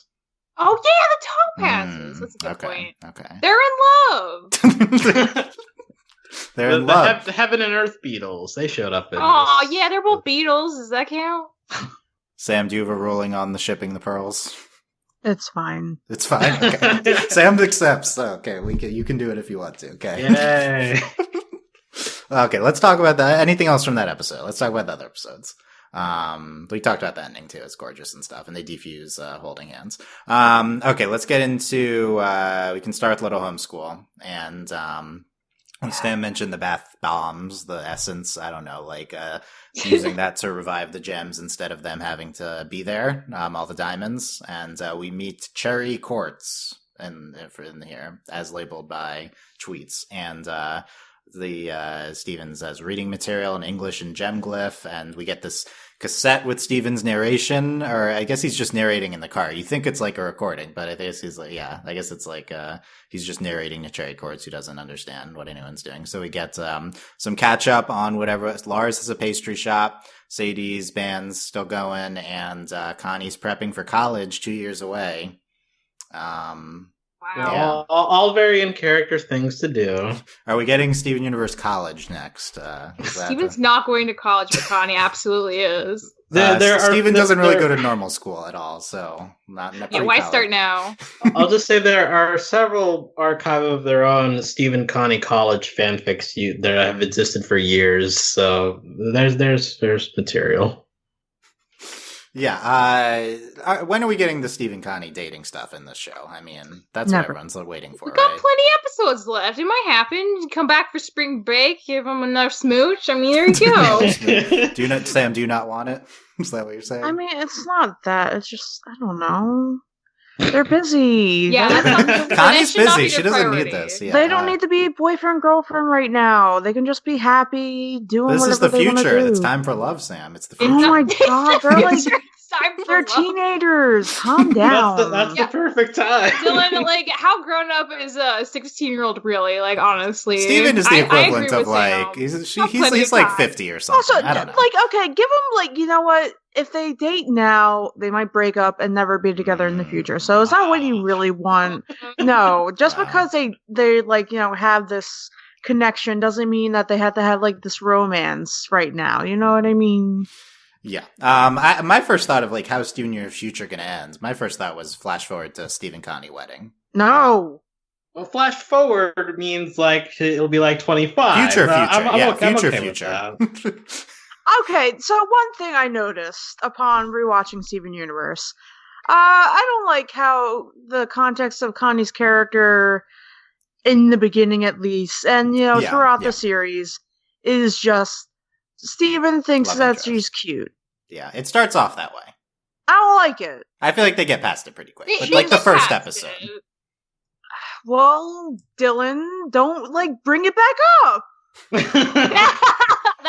Oh yeah, the topazes. That's a good point. Okay. They're in love. They're in love. The Heaven and Earth Beetles. They showed up in this. Yeah, they're both beetles. Does that count? Sam, do you have a ruling on the shipping the pearls? It's fine. It's fine. Okay. Sam accepts. Okay, you can do it if you want to. Okay. Yay. Okay, let's talk about that. Anything else from that episode? Let's talk about the other episodes. We talked about the ending too. It's gorgeous and stuff, and they defuse holding hands. Okay, let's get into. We can start with Little Homeschool, and Stan mentioned the bath bombs, the essence. I don't know, like using that to revive the gems instead of them having to be there. All the diamonds, and we meet cherry quartz in here as labeled by Tweets, and the Stevens as reading material in English and gem glyph, and we get this cassette with Steven's narration, or I guess he's just narrating in the car. You think it's like a recording, but I guess he's like, I guess it's like he's just narrating to cherry quartz who doesn't understand what anyone's doing. So we get some catch up on whatever. Lars has a pastry shop, Sadie's band's still going, and Connie's prepping for college 2 years away. Wow. Yeah. All very in character things to do. Are we getting Steven Universe College next? Steven's not going to college, but Connie absolutely is. Steven doesn't really go to normal school at all, so not why start now? I'll just say there are several archive of their own Stephen Connie College fanfics that have existed for years, so there's material. Yeah, when are we getting the Stephen Connie dating stuff in this show? I mean, that's what everyone's waiting for, We've got right? plenty of episodes left. It might happen. Come back for spring break, give him another smooch. I mean, there you go. Sam, do you not want it? Is that what you're saying? I mean, it's not that. It's just, I don't know. They're busy. Yeah, Connie's busy. She doesn't need this. Yeah. They don't need to be boyfriend girlfriend right now. They can just be happy doing whatever they want to do. This is the future. It's time for love, Sam. It's the future. Oh my god, they're teenagers. Calm down. That's the perfect time. Dylan, like, how grown up is a 16-year-old really? Like, honestly, Steven is the equivalent of like he's like 50 or something. Also, I don't know. Like, okay, give them like, you know what? If they date now, they might break up and never be together in the future. So is that what you really want? No, just because they like, you know, have this connection doesn't mean that they have to have like this romance right now. You know what I mean? Yeah. My first thought of like how's Steven Universe Future gonna end? My first thought was flash forward to Stephen Connie wedding. No. Well, flash forward means like it'll be like 25. Future. I'm okay future. Okay, so one thing I noticed upon rewatching Steven Universe, I don't like how the context of Connie's character in the beginning, at least, and you know throughout the series, is just Steven thinks that she's cute. Yeah, it starts off that way. I don't like it. I feel like they get past it pretty quick, but like the first episode. well, Dylan, don't bring it back up.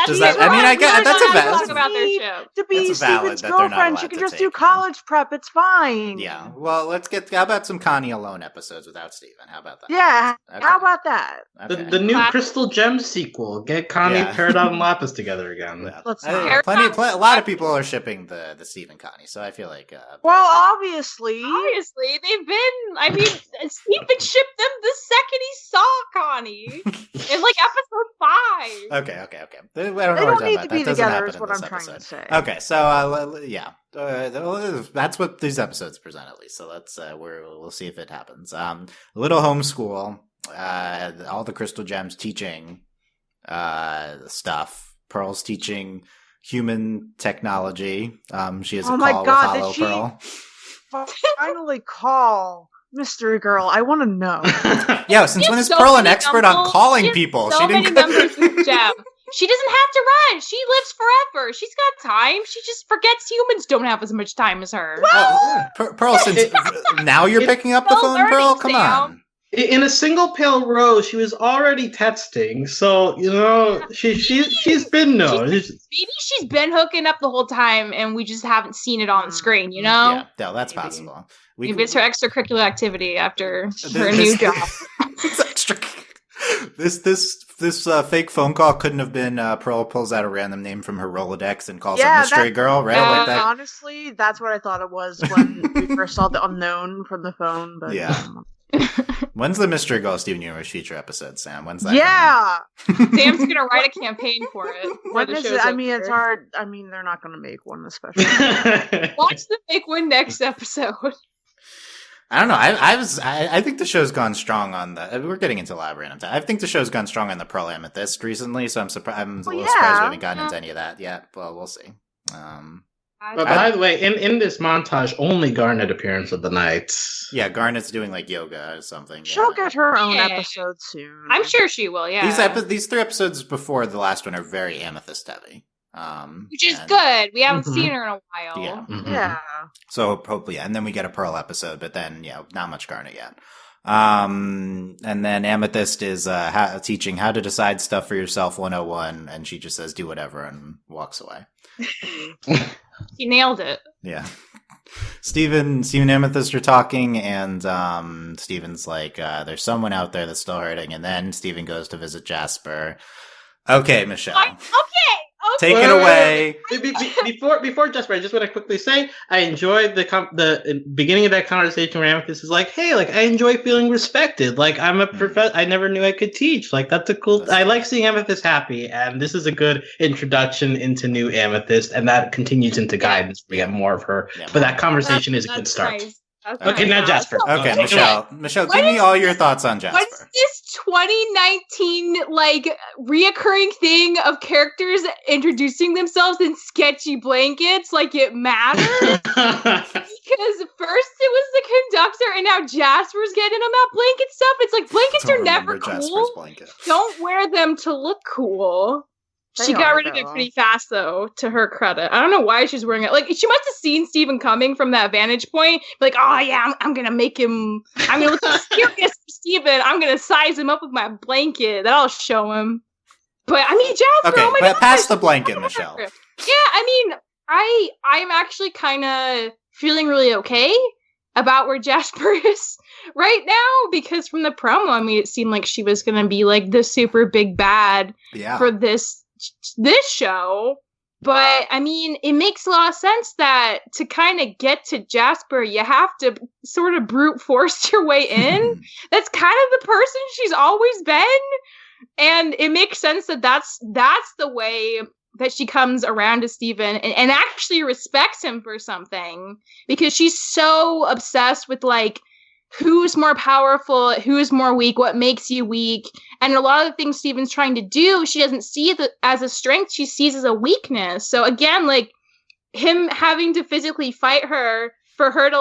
Does that? I mean, I get that's a valid. Talk about their ship. To be Steven's girlfriend, she can just do college prep. It's fine. Yeah. Well, let's get. How about some Connie alone episodes without Steven? How about that? Yeah. Okay. How about that? Okay. The new Crystal Gems sequel. Get Connie, Peridot, and Lapis together again. Yeah. A lot of people are shipping the Steven Connie, so I feel like. Well, obviously, they've been. I mean, Steven shipped them the second he saw Connie in episode 5. Okay. They don't need to be together, is what I'm trying to say. Okay, so that's what these episodes present, at least. So let's we'll see if it happens. A little homeschool. All the Crystal Gems teaching stuff. Pearl's teaching human technology. She has a call with Hollow Pearl. Finally call Mystery Girl. I want to know. Yeah, since when is Pearl an expert on calling people? She didn't. Numbers with Gem. She doesn't have to run. She lives forever. She's got time. She just forgets humans don't have as much time as her. Pearl, since now you're picking up the phone, Pearl? Come on. In a single pale rose, she was already texting, so she's been known. Maybe she's been hooking up the whole time, and we just haven't seen it on the screen. Yeah, that's possible. Maybe it's her extracurricular activity after her new job. This fake phone call couldn't have been Pearl pulls out a random name from her Rolodex and calls a mystery girl, right? Like that. Honestly, that's what I thought it was when we first saw the unknown from the phone. But yeah. When's the Mystery Girl Steven Universe feature episode, Sam? When's that? Yeah. Sam's gonna write a campaign for it. When is it? I mean, it's hard. I mean, they're not gonna make one, especially. Watch them make one next episode. I don't know. I think the show's gone strong on the. We're getting into a lot of random time. I think the show's gone strong on the Pearl Amethyst recently, so I'm surprised. I'm a little surprised we haven't gotten into any of that yet. Well, we'll see. But by the way, in this montage, only Garnet appearance of the night. Yeah, Garnet's doing yoga or something. She'll get her own episode soon. I'm sure she will. Yeah. These 3 episodes before the last one are very Amethyst heavy. Which is good. We haven't seen her in a while. Yeah. Mm-hmm. Yeah. So hopefully, and then we get a Pearl episode, but then not much Garnet yet. And then Amethyst is teaching how to decide stuff for yourself 101, and she just says do whatever and walks away. He nailed it. Yeah. Steven and Amethyst are talking, and Steven's like, there's someone out there that's still hurting, and then Steven goes to visit Jasper. Okay, Michelle. Okay. Take it away. Before Jasper, I just want to quickly say I enjoyed the beginning of that conversation where Amethyst is like, "Hey, I enjoy feeling respected. I'm a professor. I never knew I could teach. That's a cool. I like seeing Amethyst happy, and this is a good introduction into new Amethyst, and that continues into guidance. We get more of her, but that conversation is a good start." Nice. Okay, now Jasper. Okay, Michelle, give me all your thoughts on Jasper. What's this 2019 reoccurring thing of characters introducing themselves in sketchy blankets like it matters? Because first it was the conductor, and now Jasper's getting them out blanket stuff. It's blankets are never cool. Don't wear them to look cool. She got rid of it pretty fast, though, to her credit. I don't know why she's wearing it. She must have seen Steven coming from that vantage point. Oh, yeah, I'm going to make him... I'm going to look mysterious for Steven. I'm going to size him up with my blanket. That'll show him. But, I mean, Jasper, okay, but pass the blanket, Michelle. Yeah, I mean, I'm actually kind of feeling really okay about where Jasper is right now, because from the promo, I mean, it seemed like she was going to be, the super big bad for this show, but I mean, it makes a lot of sense that to kind of get to Jasper, you have to sort of brute force your way in. That's kind of the person she's always been, and it makes sense that that's the way that she comes around to Steven and actually respects him for something, because she's so obsessed with who's more powerful, who's more weak, what makes you weak. And a lot of the things Steven's trying to do, she doesn't see it as a strength, she sees as a weakness. So again, him having to physically fight her for her to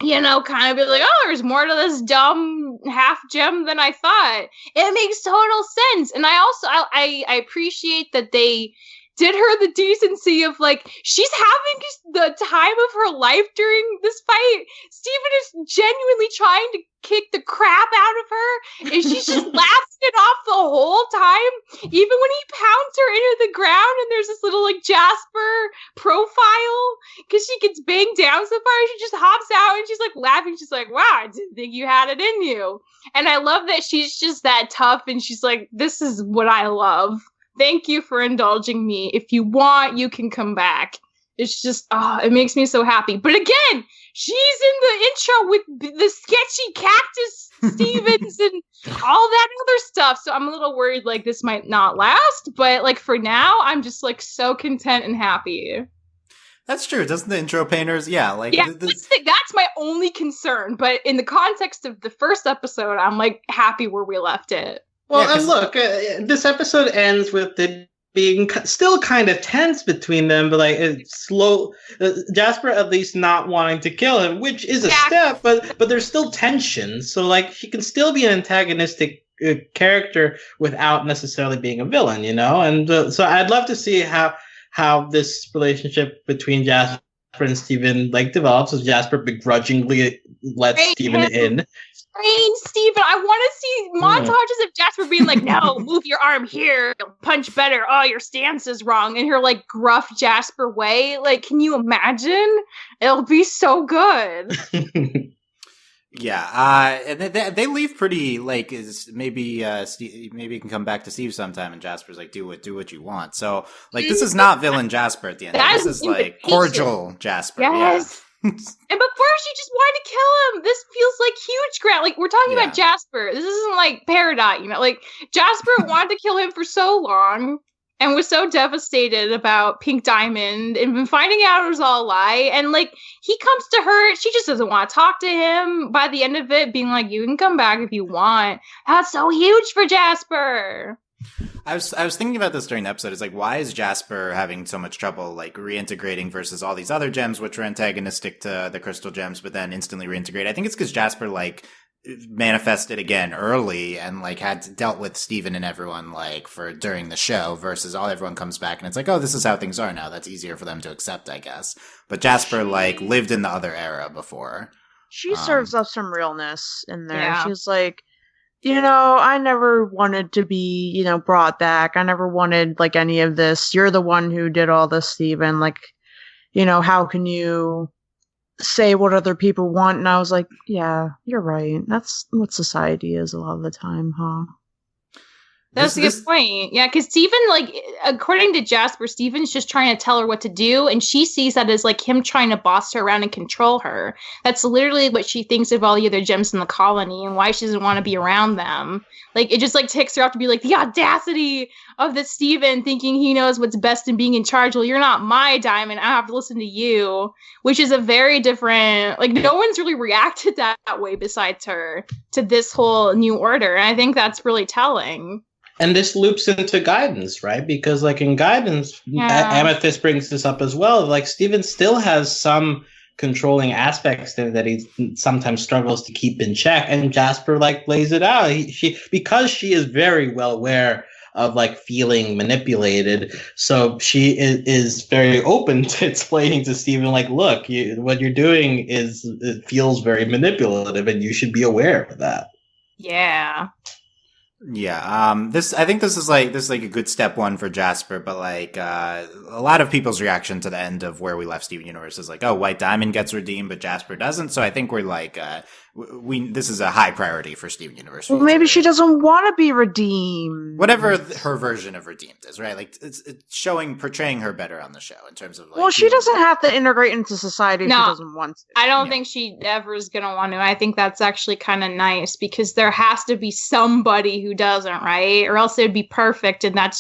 kind of be oh, there's more to this dumb half gem than I thought. It makes total sense. And I also, I appreciate that they did her the decency of like, she's having the time of her life during this fight. Steven is genuinely trying to kick the crap out of her, and she's just laughing it off the whole time. Even when he pounds her into the ground, and there's this little like Jasper profile because she gets banged down so far, she just hops out and she's like laughing. She's like, "Wow, I didn't think you had it in you." And I love that she's just that tough, and she's like, "This is what I love. Thank you for indulging me. If you want, you can come back." It's just, it makes me so happy. But again, she's in the intro with the sketchy cactus Stevens and all that other stuff. So I'm a little worried, like, this might not last. But, like, for now, I'm just, like, so content and happy. That's true. Doesn't the intro painters? Yeah, like that's my only concern. But in the context of the first episode, I'm, like, happy where we left it. Well, and look, this episode ends with it being still kind of tense between them, but like it's slow. Jasper at least not wanting to kill him, which is a step, but there's still tension. So like she can still be an antagonistic character without necessarily being a villain, you know. And so I'd love to see how this relationship between Jasper and Steven like develops as Jasper begrudgingly lets Steven in. Steven, I want to see montages of Jasper being like, "No, move your arm here, you'll punch better. Oh, your stance is wrong," in her like gruff Jasper way. Like, can you imagine? It'll be so good. Yeah, and they leave pretty like is maybe maybe you can come back to Steve sometime, and Jasper's like, do what you want. So like this is not villain Jasper at the end. This is like cordial Jasper. Yes. Yeah. And before she just wanted to kill him. This feels like huge ground. Like, we're talking about Jasper. This isn't like Peridot, you know? Like, Jasper wanted to kill him for so long and was so devastated about Pink Diamond and been finding out it was all a lie. And, like, he comes to her. She just doesn't want to talk to him. By the end of it, being like, "You can come back if you want." That's so huge for Jasper. I was thinking about this during the episode. It's like, why is Jasper having so much trouble like reintegrating versus all these other gems which were antagonistic to the crystal gems but then instantly reintegrate? I think it's because Jasper like manifested again early and like had dealt with Steven and everyone like for during the show versus everyone comes back and it's like, oh, this is how things are now. That's easier for them to accept, I guess. But Jasper like lived in the other era before. She serves up some realness in there. Yeah. She's like, you know, I never wanted to be, you know, brought back. I never wanted, like, any of this. You're the one who did all this, Steven. Like, you know, how can you say what other people want? And I was like, yeah, you're right. That's what society is a lot of the time, huh? That's a good point. Yeah, because Steven, like, according to Jasper, Steven's just trying to tell her what to do, and she sees that as, like, him trying to boss her around and control her. That's literally what she thinks of all the other gems in the colony and why she doesn't want to be around them. Like, it just, like, ticks her off to be like, the audacity of this Steven thinking he knows what's best and being in charge. Well, you're not my diamond. I have to listen to you, which is a very different, like, no one's really reacted that way besides her to this whole new order. And I think that's really telling. And this loops into guidance, right? Because like in guidance, Amethyst brings this up as well. Like Steven still has some controlling aspects there that he sometimes struggles to keep in check. And Jasper like lays it out. Because she is very well aware of like feeling manipulated. So she is very open to explaining to Steven, like, look, what you're doing it feels very manipulative and you should be aware of that. Yeah. Yeah, I think this is like a good step one for Jasper, but like a lot of people's reaction to the end of where we left Steven Universe is like, oh, White Diamond gets redeemed, but Jasper doesn't. So I think we're like, this is a high priority for Steven Universe. Well, maybe she doesn't want to be redeemed. Whatever her version of redeemed is, right? Like it's portraying her better on the show in terms of like. Well, she doesn't have to integrate into society if she doesn't want to. I don't think she ever is gonna want to. I think that's actually kind of nice because there has to be somebody who doesn't, right? Or else it'd be perfect, and that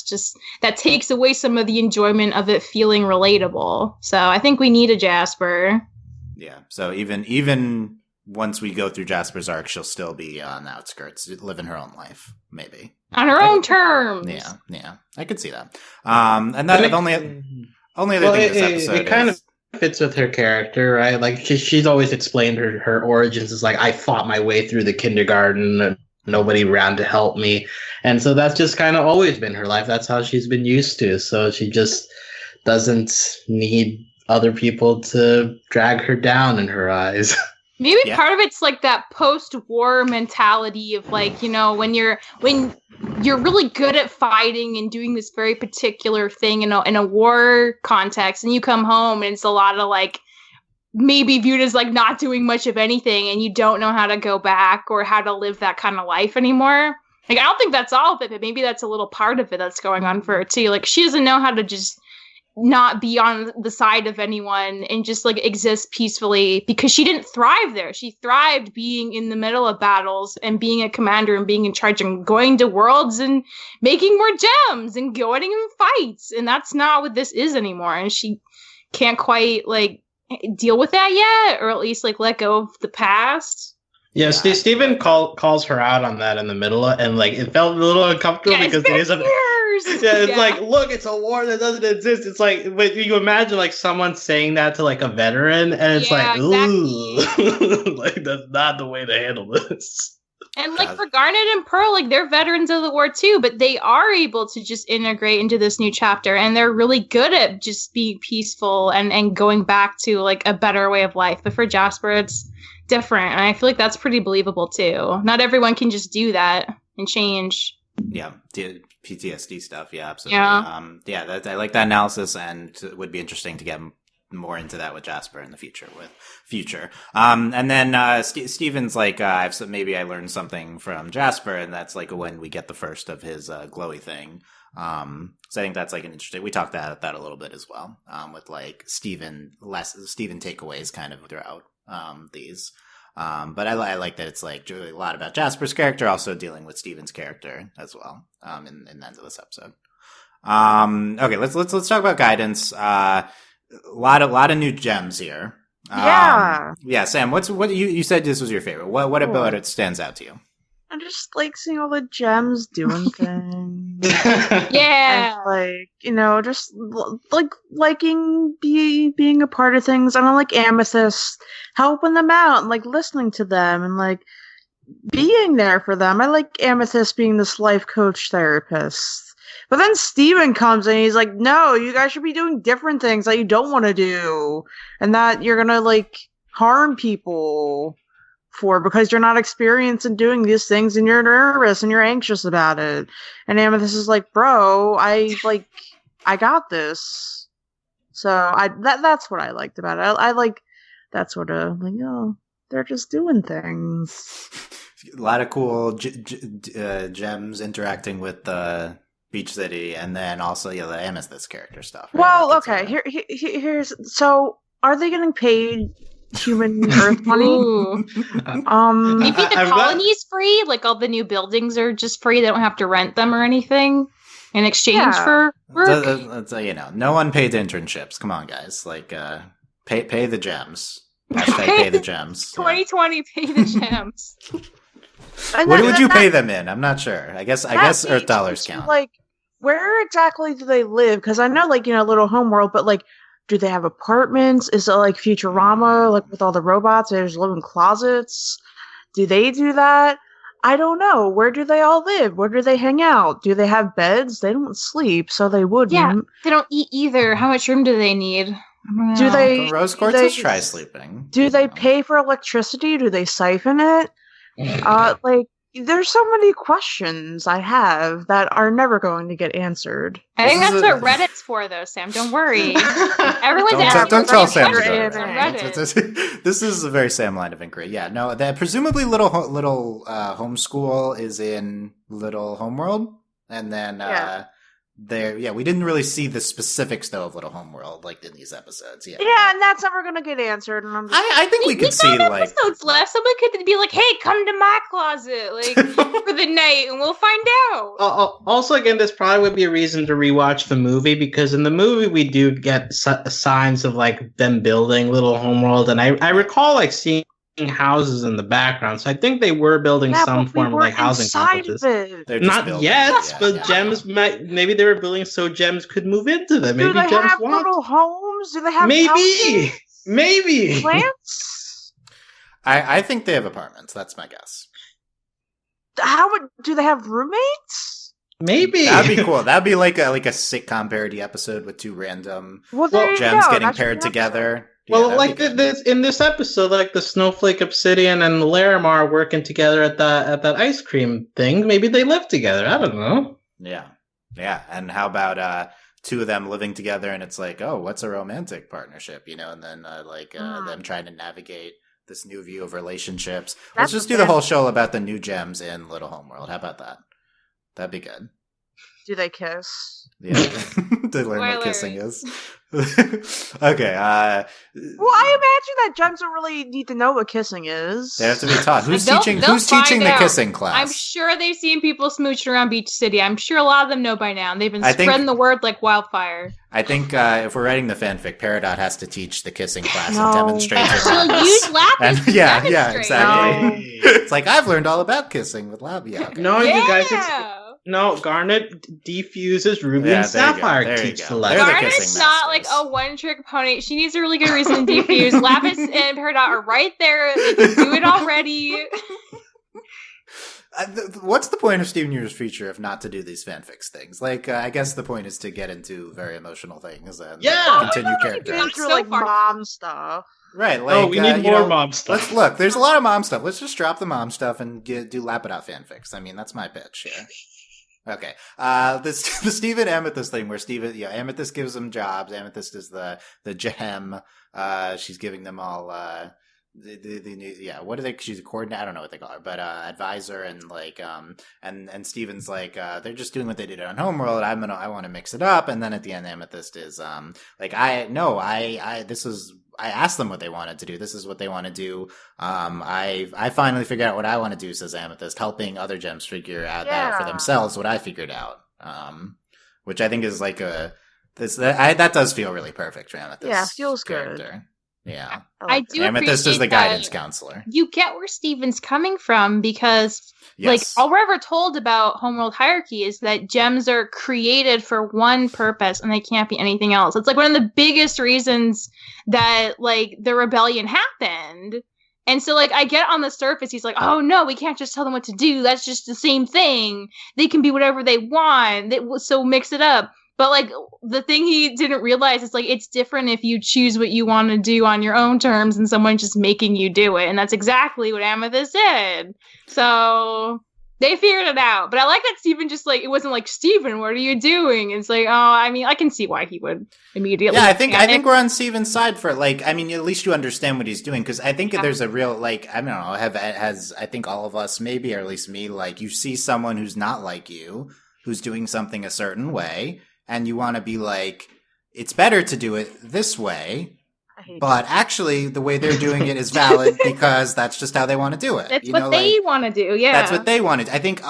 takes away some of the enjoyment of it feeling relatable. So I think we need a Jasper. Yeah. So even once we go through Jasper's arc, she'll still be on the outskirts, living her own life, maybe on her own terms. Yeah, I could see that. And that only other thing this episode it kind of fits with her character, right? Like she's always explained her origins as like, I fought my way through the kindergarten nobody around to help me. And so that's just kind of always been her life. That's how she's been used to. So she just doesn't need other people to drag her down in her eyes. Maybe part of it's like that post-war mentality of like, when you're really good at fighting and doing this very particular thing in a war context, and you come home and it's a lot of like maybe viewed as like not doing much of anything, and you don't know how to go back or how to live that kind of life anymore. Like, I don't think that's all of it, but maybe that's a little part of it that's going on for her too. Like, she doesn't know how to just not be on the side of anyone and just like exist peacefully, because she didn't thrive there. She thrived being in the middle of battles and being a commander and being in charge and going to worlds and making more gems and going in fights. And that's not what this is anymore. And she can't quite like deal with that yet, or at least like let go of the past. Yeah, Steven calls her out on that in the middle, and like it felt a little uncomfortable because it is it's like, look, it's a war that doesn't exist. It's like, but you imagine like someone saying that to like a veteran, and it's like, ooh, like that's not the way to handle this. And like for Garnet and Pearl, like they're veterans of the war too, but they are able to just integrate into this new chapter, and they're really good at just being peaceful and going back to like a better way of life. But for Jasper, it's different, and I feel like that's pretty believable too. Not everyone can just do that and change. Yeah, PTSD stuff. Yeah, absolutely. Yeah, I like that analysis, and it would be interesting to get more into that with Jasper in the future. And then Steven's like, maybe I learned something from Jasper, and that's like when we get the first of his glowy thing. So I think that's like an interesting. We talked about that a little bit as well, with like Steven takeaways kind of throughout these. But I like that it's like really a lot about Jasper's character, also dealing with Steven's character as well. In the end of this episode. Okay, let's talk about guidance. A lot of new gems here. Yeah, Sam. What you said this was your favorite? What about it stands out to you? I just like seeing all the gems doing things. Yeah, and, like just like liking being a part of things. I don't like Amethyst helping them out and like listening to them and like being there for them. I like Amethyst being this life coach therapist. But then Steven comes and he's like, no, you guys should be doing different things that you don't want to do, and that you're gonna like harm people for because you're not experienced in doing these things and you're nervous and you're anxious about it. And Amethyst is like, bro, I got this. So that's what I liked about it. I like that sort of like, they're just doing things. A lot of cool gems interacting with the Beach City, and then also the Amethyst character stuff. Right? Well, okay. Here's so are they getting paid human Earth money? Maybe the colony's free. Like all the new buildings are just free. They don't have to rent them or anything in exchange for work. No unpaid internships. Come on, guys. Like, pay the gems. Pay the gems. 2020, pay the gems. What would you pay them in? I'm not sure. I guess Earth dollars count. Like, where exactly do they live? Because I know, like, little homeworld, but like, do they have apartments? Is it like Futurama, like with all the robots? They just live in closets. Do they do that? I don't know. Where do they all live? Where do they hang out? Do they have beds? They don't sleep, so they wouldn't. Yeah, they don't eat either. How much room do they need? Do they? Rose Quartz is try sleeping. Do they pay for electricity? Do they siphon it? Like, there's so many questions I have that are never going to get answered. I think that's what Reddit's for, though, Sam. Don't worry. Everyone's asking. Don't tell Sam to Reddit. This is a very Sam line of inquiry. Yeah, no, that presumably little homeschool is in Little Homeworld, and then we didn't really see the specifics though of Little Homeworld like in these episodes. Yeah, and that's never gonna get answered. And I'm just, I think we could see like episodes left. Someone could be like, "Hey, come to my closet, like for the night, and we'll find out." Also, again, this probably would be a reason to rewatch the movie, because in the movie we do get signs of like them building Little Homeworld, and I recall like seeing houses in the background, so I think they were building some form of like housing complexes. Not yet, but gems maybe they were building so gems could move into them. Maybe do they gems have little homes? Do they have maybe plants? I think they have apartments. That's my guess. do they have roommates? Maybe that'd be cool. That'd be like a sitcom parody episode with two random gems getting paired together. Well, like this in this episode, like the Snowflake Obsidian and Larimar working together at that ice cream thing. Maybe they live together. I don't know. Yeah. And how about two of them living together, and it's like, oh, what's a romantic partnership? And then them trying to navigate this new view of relationships. Let's just do the whole show about the new gems in Little Homeworld. How about that? That'd be good. Do they kiss? Yeah, they learn what kissing is. Okay. Well, I imagine that gems don't really need to know what kissing is. They have to be taught. Who's teaching the kissing class? I'm sure they've seen people smooching around Beach City. I'm sure a lot of them know by now. And they've been spreading the word like wildfire. I think if we're writing the fanfic, Peridot has to teach the kissing class and demonstrate it. She'll use Lapis. Yeah, exactly. It's like, I've learned all about kissing with Lapis. Yeah, okay. No, you guys. No, Garnet defuses Ruby and Sapphire teach the lesson. Garnet's not like a one-trick pony. She needs a really good reason to defuse. Lapis and Peridot are right there. They can do it already. What's the point of Steven Universe Future if not to do these fanfics things? Like, I guess the point is to get into very emotional things and continue characters. Through like mom stuff. Right, like, we need more mom stuff. Look, there's a lot of mom stuff. Let's just drop the mom stuff and do Lapidot fanfics. I mean, that's my pitch here. Okay. The Steven Amethyst thing where Amethyst gives them jobs. Amethyst is the gem. She's giving them all, what are they? She's a coordinator. I don't know what they call her, but, advisor and like, and Steven's like, they're just doing what they did on Homeworld. I want to mix it up. And then at the end, Amethyst is, I asked them what they wanted to do. This is what they want to do. I finally figured out what I want to do, says Amethyst, helping other gems figure out for themselves what I figured out. Which I think is like that does feel really perfect for Amethyst. Yeah, feels character. Good. Yeah. I do Amethyst is the guidance counselor. You get where Steven's coming from because like all we're ever told about Homeworld hierarchy is that gems are created for one purpose and they can't be anything else. It's like one of the biggest reasons that like the rebellion happened. And so like I get on the surface, he's like, oh no, we can't just tell them what to do. That's just the same thing. They can be whatever they want. So mix it up. But, like, the thing he didn't realize is, like, it's different if you choose what you want to do on your own terms and someone's just making you do it. And that's exactly what Amethyst did. So they figured it out. But I like that Steven just, like, it wasn't like, Steven, what are you doing? It's like, oh, I mean, I can see why he would immediately. Yeah, I think we're on Steven's side for, like, I mean, at least you understand what he's doing. Because I think there's a real, like, I don't know, I think all of us, maybe, or at least me, like, you see someone who's not like you, who's doing something a certain way. And you want to be like, it's better to do it this way, but actually the way they're doing it is valid because that's just how they want to do it. That's what they want to do, yeah. That's what they wanted. I think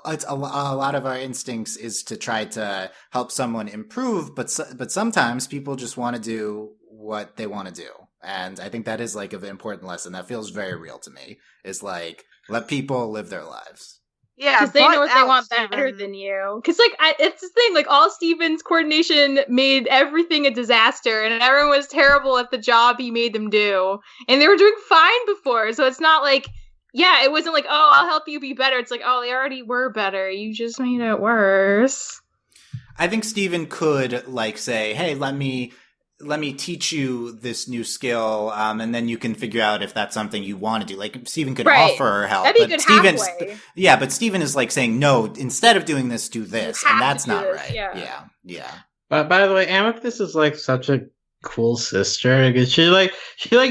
it's a lot of our instincts is to try to help someone improve, but sometimes people just want to do what they want to do. And I think that is like an important lesson that feels very real to me, is like, let people live their lives. Yeah, because they know what they want better than you. Because, like, it's the thing, like, all Steven's coordination made everything a disaster, and everyone was terrible at the job he made them do. And they were doing fine before, so it's not like, yeah, it wasn't like, oh, I'll help you be better. It's like, oh, they already were better. You just made it worse. I think Steven could, like, say, hey, let me teach you this new skill, and then you can figure out if that's something you want to do. Like, Steven could offer help. That'd be good halfway. Yeah, but Steven is like saying, no, instead of doing this, do this. And that's not right. Yeah. But by the way, Amethyst is like such a cool sister because she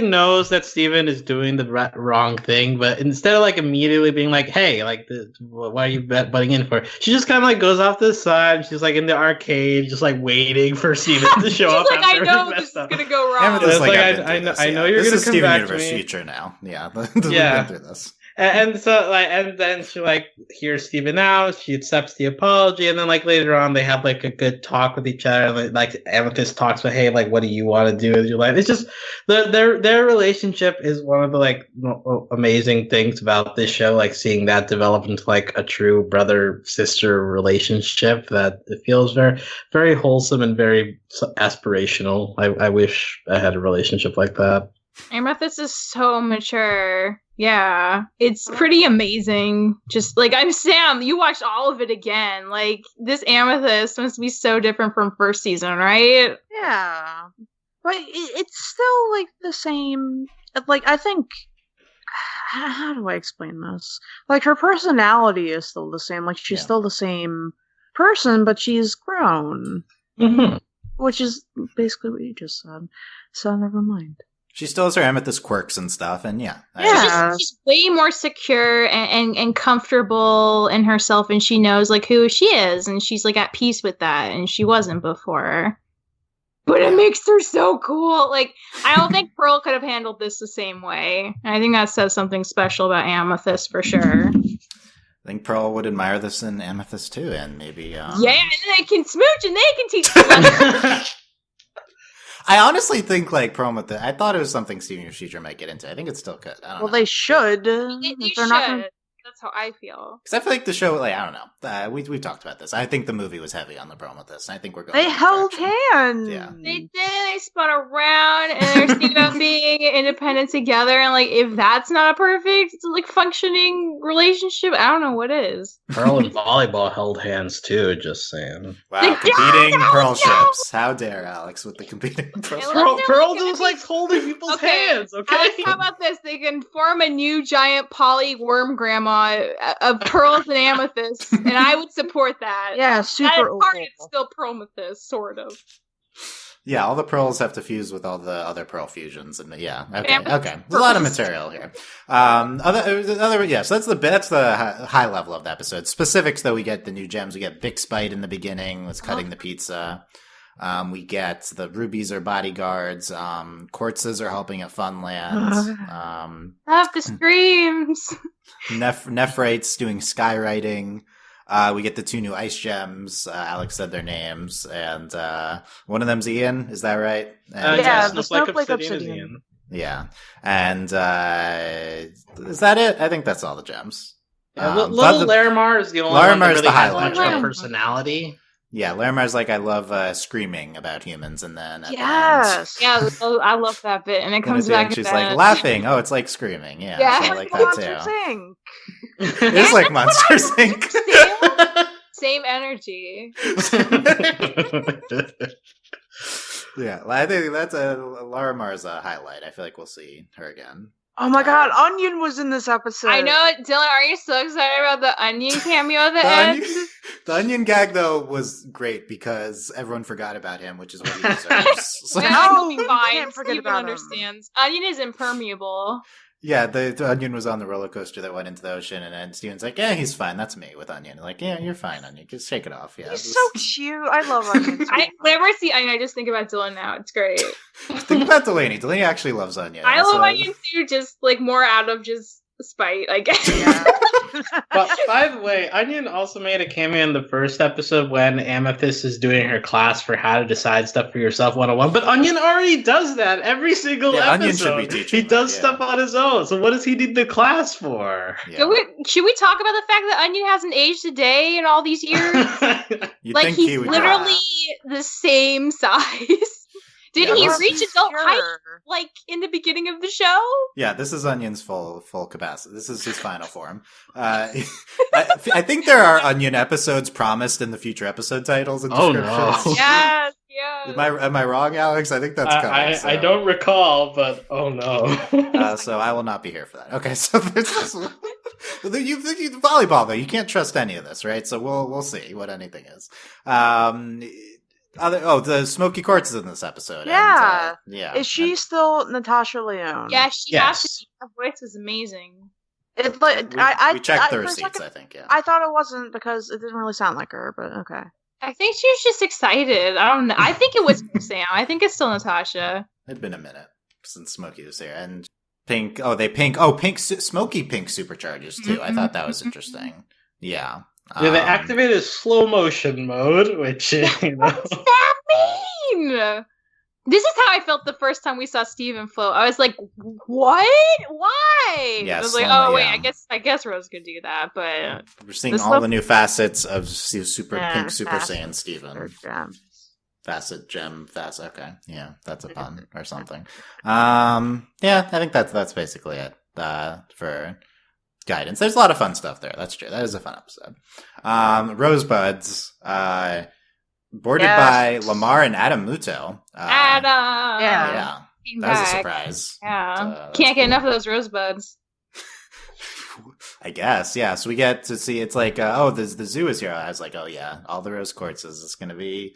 knows that Steven is doing the wrong thing, but instead of like immediately being like, hey, like, why are you butting in for? She just kind of like goes off to the side. She's like in the arcade, just like waiting for Steven to show up. Like, I know this is gonna go wrong. I know you're gonna come back to me. Steven Universe Future now. Yeah, we've been through this. And so, like, and then she, like, hears Steven out, she accepts the apology, and then, like, later on, they have, like, a good talk with each other, and, like, Amethyst talks about, hey, like, what do you want to do with your life? It's just, their relationship is one of the, like, amazing things about this show, like, seeing that develop into, like, a true brother-sister relationship that it feels very, very wholesome and very aspirational. I wish I had a relationship like that. Amethyst is so mature. Yeah, it's pretty amazing. Just like I'm Sam, you watched all of it again. Like this Amethyst must be so different from first season, right? Yeah, but it's still like the same. Like I think, how do I explain this? Like her personality is still the same. Like she's still the same person, but she's grown, which is basically what you just said. So never mind. She still has her Amethyst quirks and stuff, and She's way more secure and comfortable in herself, and she knows like who she is, and she's like at peace with that, and she wasn't before. But it makes her so cool. Like I don't think Pearl could have handled this the same way. And I think that says something special about Amethyst for sure. I think Pearl would admire this in Amethyst too, and maybe and they can smooch and they can teach. I honestly think like Pearl I thought it was something Steven Universe Future might get into. I think it still could. I don't know. They should. They should. That's how I feel. Because I feel like the show, like I don't know, we've talked about this. I think the movie was heavy on the Prometheus, and I think we're going. They held hands. Yeah, they did. They spun around, and they're thinking about being independent together. And like, if that's not a perfect, like functioning relationship, I don't know what is. Pearl and Volleyball held hands too. Just saying. Wow, competing Pearl ships. How dare Alex with the competing Pearl? Pearl just likes holding people's hands. Okay. Alex, how about this? They can form a new giant poly worm grandma of Pearls and Amethyst, and I would support that. Yeah, super. At heart, it's still Prometheus, sort of. Yeah, all the pearls have to fuse with all the other pearl fusions, and okay. There's a lot of material here. So that's the high level of the episode. Specifics, though, we get the new gems. We get Big Spite in the beginning, that's cutting the pizza. We get the rubies are bodyguards. Quartzes are helping at Funland. Love the screams. Nephrites doing skywriting. We get the 2 new ice gems. Alex said their names, and one of them's Ian. Is that right? And, the Snowflake Obsidian. Yeah, and is that it? I think that's all the gems. Yeah, little Larimar is the only one that really has much of a personality. Yeah, Larimar's like, I love screaming about humans, and then at yes, yeah, I love that bit, and it comes back. She's like laughing. Oh, it's like screaming. Yeah, I like that too. It's like Monsters Inc. Same energy. Yeah, I think that's Larimar's a highlight. I feel like we'll see her again. Oh my god, Onion was in this episode. I know, Dylan, are you so excited about the Onion cameo at the end? The Onion gag, though, was great because everyone forgot about him, which is what he deserves. So. No, he'll be fine. Steven understands. Onion is impermeable. Yeah, the Onion was on the roller coaster that went into the ocean, and then Steven's like, yeah, he's fine. That's me with Onion. Like, yeah, you're fine, Onion. Just shake it off. Yeah, he's so cute. I love Onion. Whenever I see Onion, I just think about Dylan now. It's great. Think about Delaney. Delaney actually loves Onion. I love Onion too, just like more out of just spite, I guess. Yeah. But by the way, Onion also made a cameo in the first episode when Amethyst is doing her class for how to decide stuff for yourself 101. But Onion already does that every single episode. Onion should be teaching. He does stuff on his own. So what does he need the class for? Yeah. Should we talk about the fact that Onion hasn't aged a day in all these years? Like he's literally the same size. Did he reach adult height, like, in the beginning of the show? Yeah, this is Onion's full capacity. This is his final form. I think there are Onion episodes promised in the future episode titles and descriptions. Oh, no. Yes. Am I wrong, Alex? I think that's coming. I don't recall, but oh no. So I will not be here for that. Okay, so there's this... Volleyball, though. You can't trust any of this, right? So we'll see what anything is. The Smoky Quartz is in this episode. Yeah. And, is she still Natasha Lyonne? Yeah, she has to be. Her voice is amazing. We checked the receipts, I think, yeah. I thought it wasn't because it didn't really sound like her, but okay. I think she was just excited. I don't know. I think it was Sam. I think it's still Natasha. It'd been a minute since Smokey was there. And Pink, Smoky Pink supercharges, too. I thought that was interesting. Yeah. Yeah, they activated slow motion mode, which, you know. What's that mean? This is how I felt the first time we saw Steven float. I was like, what? Why? Yeah, I was like, oh, wait, I guess Rose could do that, but... We're seeing all the new facets of Pink Super Saiyan Steven. Facet gem facet. Okay, yeah, that's a pun or something. Yeah, I think that's basically it for guidance. There's a lot of fun stuff there. That's true. That is a fun episode. Rosebuds, boarded by Lamar and Adam Muto. Adam. Yeah, that was a surprise. Yeah, can't get enough of those rosebuds. I guess, yeah. So we get to see it's like, the zoo is here. I was like, oh yeah, all the rose quartzes. It's going to be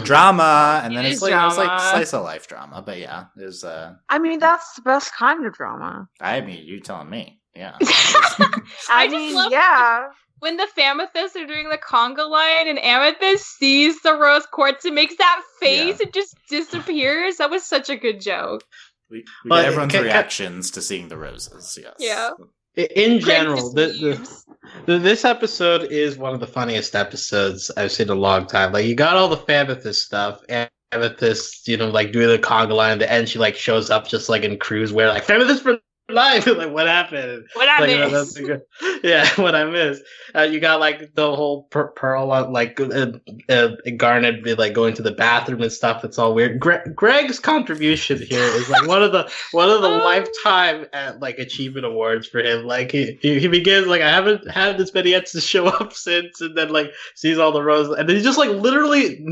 drama, and then it's like slice of life drama. But yeah, there's. I mean, that's the best kind of drama. I mean, you telling me? Yeah. I mean, yeah. When the Amethyst are doing the conga line and Amethyst sees the rose quartz and makes that face and just disappears, that was such a good joke. We get everyone's reactions to seeing the roses. Yes. Yeah. In general, this episode is one of the funniest episodes I've seen in a long time. Like, you got all the Amethyst stuff, Amethyst, like doing the conga line. At the end, she like shows up just like in cruise wear, like Amethyst for life. Like, what happened? What I missed? What I missed. You got like the whole Pearl, like Garnet, be like going to the bathroom and stuff. It's all weird. Greg's contribution here is like one of the lifetime like achievement awards for him. Like he begins like, I haven't had this many Ents to show up since, and then like sees all the roses, and then he just like literally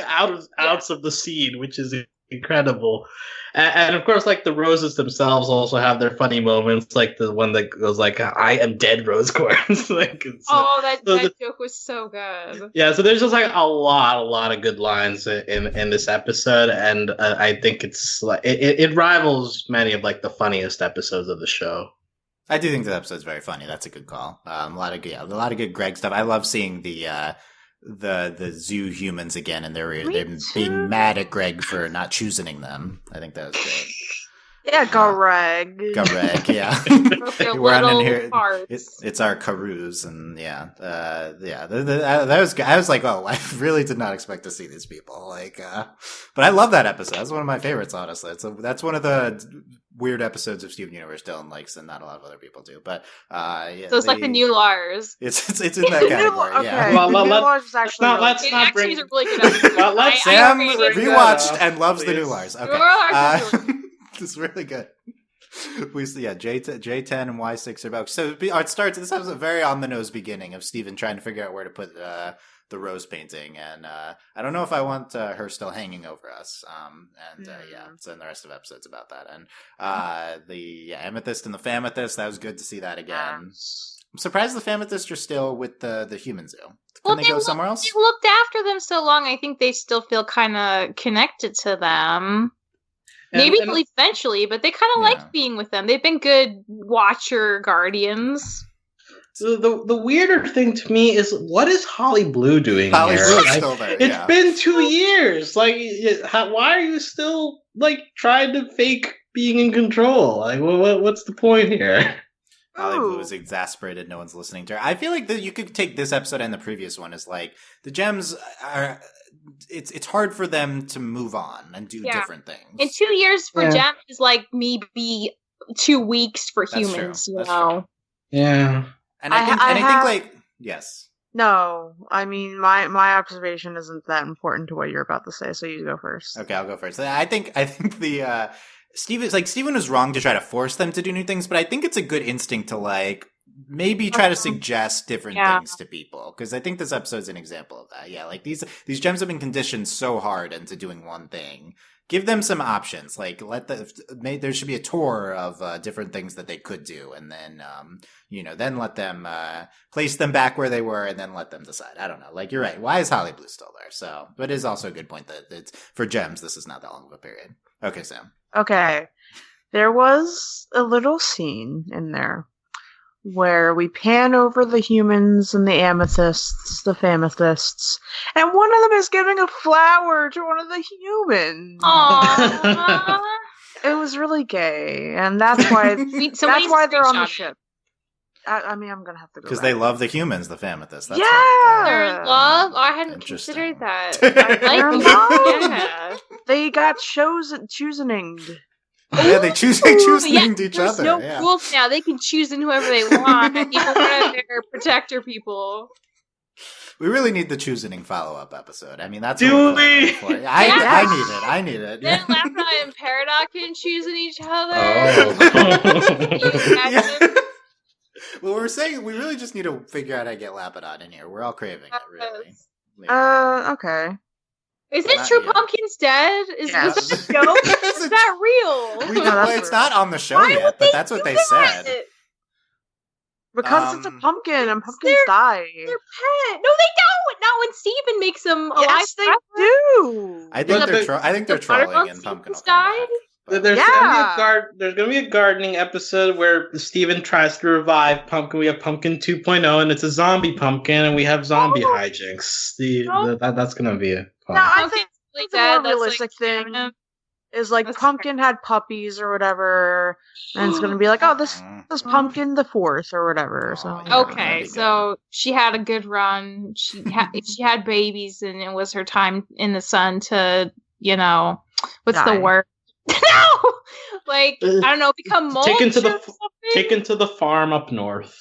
out of the scene, which is incredible. And of course, like the roses themselves also have their funny moments, like the one that goes like, "I am dead, rose quartz." Like, that joke was so good. Yeah, so there's just like a lot of good lines in this episode, and I think it's like it rivals many of like the funniest episodes of the show. I do think the episode's very funny. That's a good call. A lot of good Greg stuff. I love seeing the zoo humans again, and they're being mad at Greg for not choosing them. I think that was great. Yeah, Greg. Greg, yeah. We're on in here. It's our Carouse, and that was. I was like, oh, I really did not expect to see these people. Like, but I love that episode. That's one of my favorites, honestly. That's one of the weird episodes of Steven Universe Dylan likes, and not a lot of other people do. But so it's like the new Lars. It's in that category. Okay. Yeah. Well, Lars is actually. Let's not bring. Is a really good episode. Sam rewatched and loves the new Lars. Okay. It's really good. We see, J10 and Y6 are back. So it starts. This has a very on the nose beginning of Steven trying to figure out where to put the rose painting, and I don't know if I want her still hanging over us. So in the rest of episodes about that, and the Amethyst and the Amethyst. That was good to see that again. I'm surprised the Amethyst are still with the human zoo. Can they go somewhere else? They looked after them so long. I think they still feel kind of connected to them. Maybe they'll eventually, but they kind of like being with them. They've been good watcher guardians. So the weirder thing to me is, what is Holly Blue doing here? Blue is still there. It's been 2 years. Like, why are you still like trying to fake being in control? Like, what's the point here? Holly Blue is exasperated. No one's listening to her. I feel like that you could take this episode and the previous one as like the gems are. It's hard for them to move on and do different things. And 2 years for gems is like maybe 2 weeks for humans. True. You know. Yeah. And I think like yes. No, I mean my observation isn't that important to what you're about to say, so you go first. Okay, I'll go first. I think the Steven was wrong to try to force them to do new things, but I think it's a good instinct to like maybe try to suggest different things to people, because I think this episode's an example of that. Yeah, like these gems have been conditioned so hard into doing one thing. Give them some options. Like there should be a tour of different things that they could do, and then then let them place them back where they were, and then let them decide. I don't know. Like, you're right. Why is Holly Blue still there? So, but it is also a good point that it's for gems. This is not that long of a period. Okay, Sam. Okay, there was a little scene in there where we pan over the humans and the amethysts, and one of them is giving a flower to one of the humans. Aww. It was really gay, and that's why they're on the ship. I mean, I'm gonna have to go because they love the humans, the amethysts. That's their love. I hadn't considered that. I like they got choosing. Yeah, they choose each other. There's no rules now. They can choose in whoever they want. Even one of their protector people. We really need the Choosening follow-up episode. I mean, that's Do what we're we? for. I need it. Then Lapidot and Peridot can choosing each other. Yeah. Well, we're saying we really just need to figure out how to get Lapidot in here. We're all craving it, really. Okay. Is it Not true yet. Pumpkin's dead? Was Yes. that a joke? Is that real? We No, don't, that's well, it's real. not on the show Why yet, would but that's what they do said. that? Because it's a pumpkin and pumpkins They're- die. They're pet. No, they don't. Not when Steven makes them alive. Yes, they do. I think But they're the trolling buttermilk and Pumpkin will seeds come died? back. There's Yeah. gonna be a gardening episode where Steven tries to revive Pumpkin. We have Pumpkin 2.0, and it's a zombie pumpkin, and we have zombie Oh. hijinks. Oh. That's gonna be a fun. No, I Pumpkin's think really the more dead. That's realistic thing canon. is like That's Pumpkin had puppies or whatever, and it's gonna be like, oh, this Pumpkin the fourth or whatever. So Oh, yeah. Okay, that'd be so she had a good run. She had babies, and it was her time in the sun to, what's Die. the word? No, like I don't know, become mulch Taken to the or f- something? Taken to the farm up north.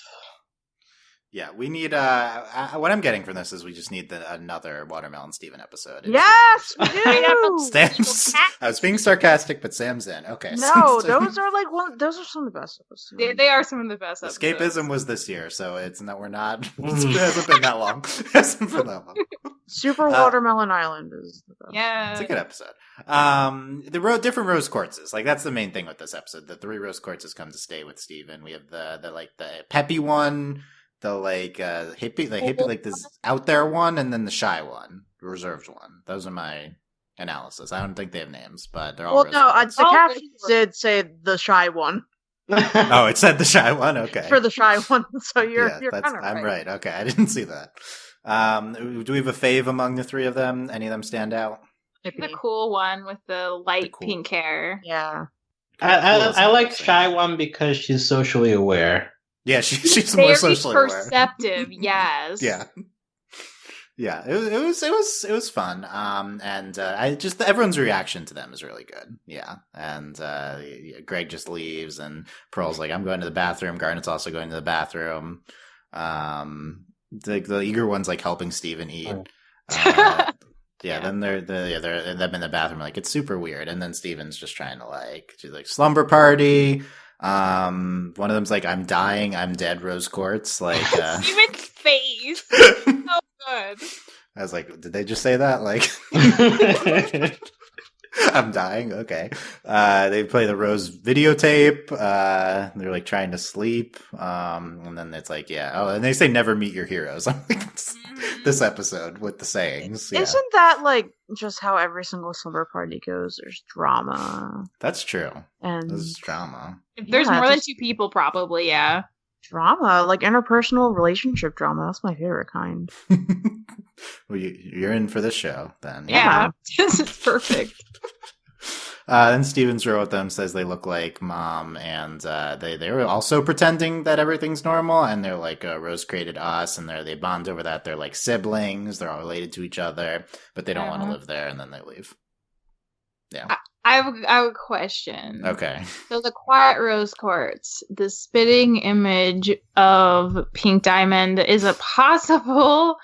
Yeah, we need. What I'm getting from this is we just need another Watermelon Steven episode. yes, we Right do. up Sam's. I was being sarcastic, but Sam's in. Okay. No, those are like those are some of the best episodes. They are some of the best episodes. Escapism was this year, so it's not. We're not. It hasn't been that long. It hasn't been that long. Super Watermelon Island is the best. Yeah, It's a good episode. Different rose quartzes. Like that's the main thing with this episode. The 3 rose quartzes come to stay with Steven. We have the peppy one, the hippie, like this out there one, and then the shy one, reserved one. Those are my analysis. I don't think they have names, but they're all. Well, rose no, quartz. the Oh, caption did say the shy one Oh, it said the shy one. Okay. for the shy one, so you're kind of I'm right. right. Okay, I didn't see that. Do we have a fave among the 3 of them? Any of them stand out? the cool one with the light cool- pink hair. Yeah. I like Shy One because she's socially aware. Yeah, she's more Very socially aware. perceptive. Yes. Yeah. Yeah, it was fun. And I just everyone's reaction to them is really good. Yeah, and Greg just leaves, and Pearl's like, "I'm going to the bathroom." Garnet's also going to the bathroom. The eager one's like helping Steven eat. Yeah, then they're them in the bathroom, like it's super weird, and then Steven's just trying to she's like slumber party. One of them's like, "I'm dying, I'm dead, rose quartz." Like Steven's face. So good. I was like, did they just say that? Like, I'm dying. Okay. They play the Rose videotape. They're like trying to sleep. And then it's like, yeah. Oh, and they say never meet your heroes. I'm like, this episode with the sayings. Yeah. Isn't that like just how every single slumber party goes? There's drama That's true. and This is drama. If there's Yeah, more than just- 2 people, probably, yeah. drama, like interpersonal relationship drama. That's my favorite kind. Well, you're in for this show then. Yeah. This is perfect. Then Steven's row with them says they look like mom, and they were also pretending that everything's normal, and they're like, Rose created us, and they bond over that. They're like siblings, they're all related to each other, but they don't want to live there, and then they leave. Yeah. I have a question. Okay. So the Quiet Rose Quartz, the spitting image of Pink Diamond, is it possible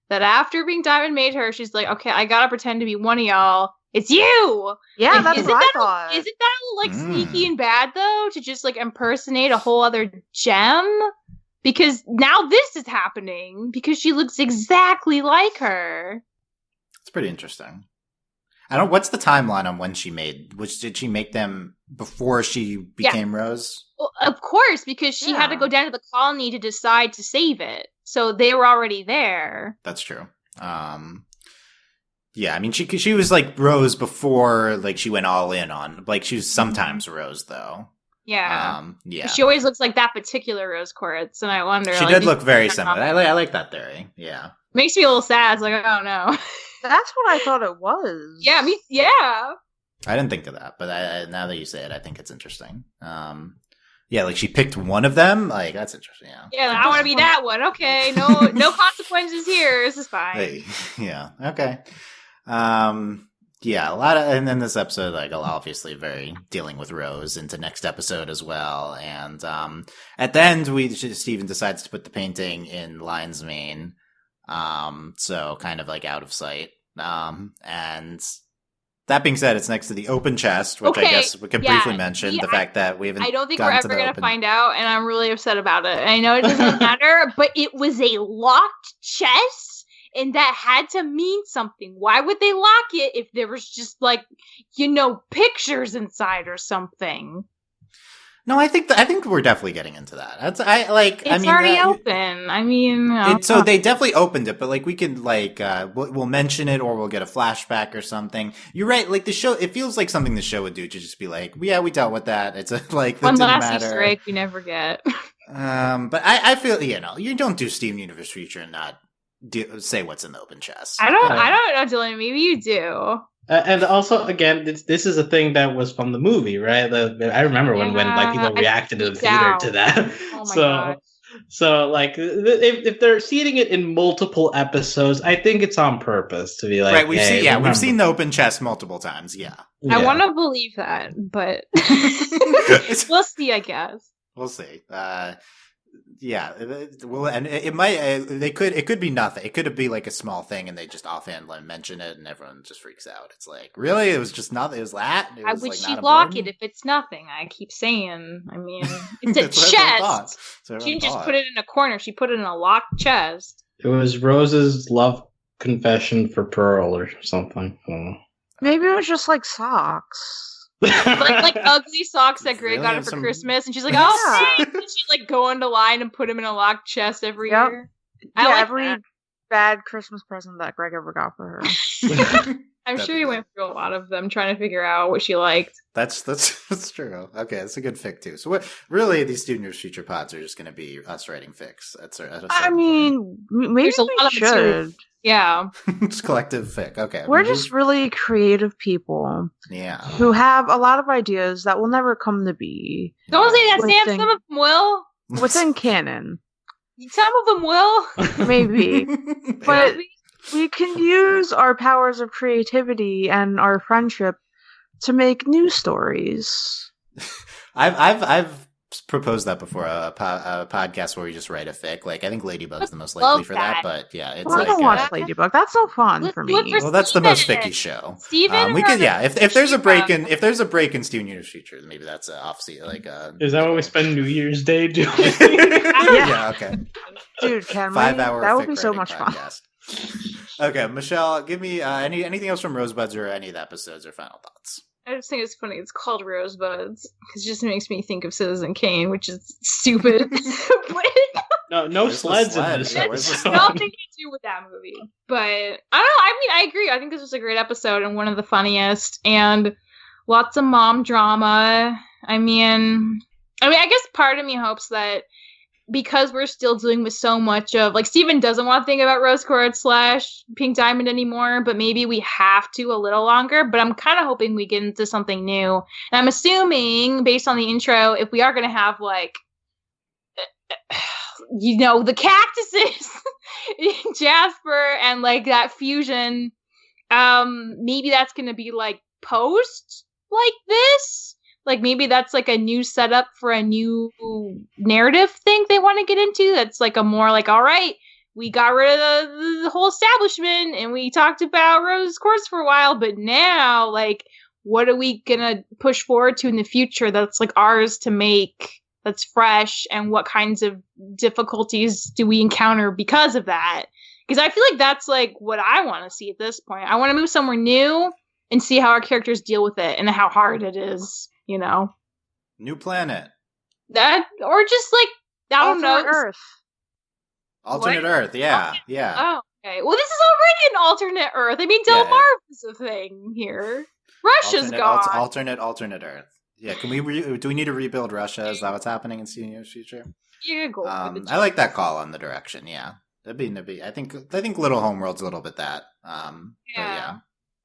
that after Pink Diamond made her, she's like, okay, I gotta pretend to be one of y'all. It's you! Yeah, Like, that's isn't what I that thought. Isn't that sneaky and bad though? To just like impersonate a whole other gem? Because now this is happening because she looks exactly like her. It's pretty interesting. What's the timeline on when she made, did she make them before she became Rose? Well, of course, because she had to Yeah. go down to the colony to decide to save it. So they were already there. That's true. Yeah, I mean, she was like Rose before, like she went all in on, like she was sometimes Rose though. Yeah. Yeah. She always looks like that particular rose quartz, and I wonder. She like, did look very similar. I like that theory. Yeah. Makes me a little sad. It's like, oh no. That's what I thought it was. Yeah, yeah. I didn't think of that, but now that you say it, I think it's interesting. Yeah, like she picked one of them. Like that's interesting. Yeah. Yeah, I want to be that one. Okay, no consequences here. This is fine. Hey, yeah. Okay. Yeah, a lot of, and then this episode, like, obviously very dealing with Rose into next episode as well. And, at the end, Steven decides to put the painting in Lion's Mane. So kind of like out of sight. And that being said, it's next to the open chest, which I guess we could briefly mention the fact that we haven't. I don't think we're ever going to find out, and I'm really upset about it. I know it doesn't matter, but it was a locked chest, and that had to mean something. Why would they lock it if there was just pictures inside or something? No, I think we're definitely getting into that. It's already open. So they definitely opened it, but like we can we'll mention it or we'll get a flashback or something. You're right. Like the show, it feels like something the show would do to just be like, yeah, we dealt with that. It's like one last Easter egg we never get. But I feel you don't do Steven Universe Future and not say what's in the open chest. I don't know, Dylan. Maybe you do. And also, again, this is a thing that was from the movie, right? I remember when people reacted to the theater to that. Oh my God. So if they're seeding it in multiple episodes, I think it's on purpose to be like, right? We've seen the open chest multiple times. Yeah. I want to believe that, but we'll see. I guess we'll see. Yeah, well, and it might. It could be nothing. It could be like a small thing, and they just offhand mention it, and everyone just freaks out. It's like, really, it was just nothing. It was that. Why would she lock it if it's nothing? I keep saying. I mean, it's a chest. She didn't just put it in a corner. She put it in a locked chest. It was Rose's love confession for Pearl or something. Maybe it was just like socks. like ugly socks that Greg got her for Christmas, and she's like, "Oh, thanks." And she'd go into line and put them in a locked chest every year. Every bad Christmas present that Greg ever got for her. I'm sure you went through a lot of them trying to figure out what she liked. That's true. Okay, that's a good fic too. So what? Really, these Student News Future pods are just going to be us writing fics. Maybe we should. Yeah. It's collective fic. Okay. We're just really creative people. Yeah. Who have a lot of ideas that will never come to be. Don't say that, Sam. Some of them will. Within canon. Some of them will. Maybe. But we can use our powers of creativity and our friendship to make new stories. I've proposed that before, a podcast where we just write a fic. Like, I think Ladybug's the most likely for that, but yeah, it's I don't watch Ladybug. That's no fun for me. Well, that's the most ficky show. Steven, we could, if there's a break in Steven Universe Future, maybe that's an off-season. Is that what we spend New Year's Day doing? Yeah, okay. Dude, can 5 hour that would be so much podcast. Fun. Okay, Michelle, give me anything else from Rosebuds or any of the episodes or final thoughts. I just think it's funny. It's called Rosebuds because it just makes me think of Citizen Kane, which is stupid. No sleds in this. It's nothing to do with that movie. But I don't know. I mean, I agree. I think this was a great episode and one of the funniest, and lots of mom drama. I mean, I guess part of me hopes that because we're still dealing with so much of, like, Steven doesn't want to think about Rose Quartz / Pink Diamond anymore, but maybe we have to a little longer. But I'm kind of hoping we get into something new. And I'm assuming, based on the intro, if we are going to have, like, the cactuses in Jasper and, like, that fusion, maybe that's going to be, like, post like this. Like, maybe that's, like, a new setup for a new narrative thing they want to get into. That's, like, a more, like, all right, we got rid of the whole establishment, and we talked about Rose Quartz for a while, but now, like, what are we gonna push forward to in the future that's, like, ours to make, that's fresh, and what kinds of difficulties do we encounter because of that? Because I feel like that's, like, what I want to see at this point. I want to move somewhere new and see how our characters deal with it and how hard it is. New planet. That, or just like, I don't know. Earth. Alternate Earth, yeah. Oh, okay. Well, this is already an alternate Earth. I mean, Del Mar is a thing here. Russia's gone. Alternate Earth. Yeah, can we? Do we need to rebuild Russia? Is that what's happening in Steven Universe Future? Yeah, go. I like that call on the direction. Yeah, that'd be. I think Little Homeworld's a little bit that. Yeah,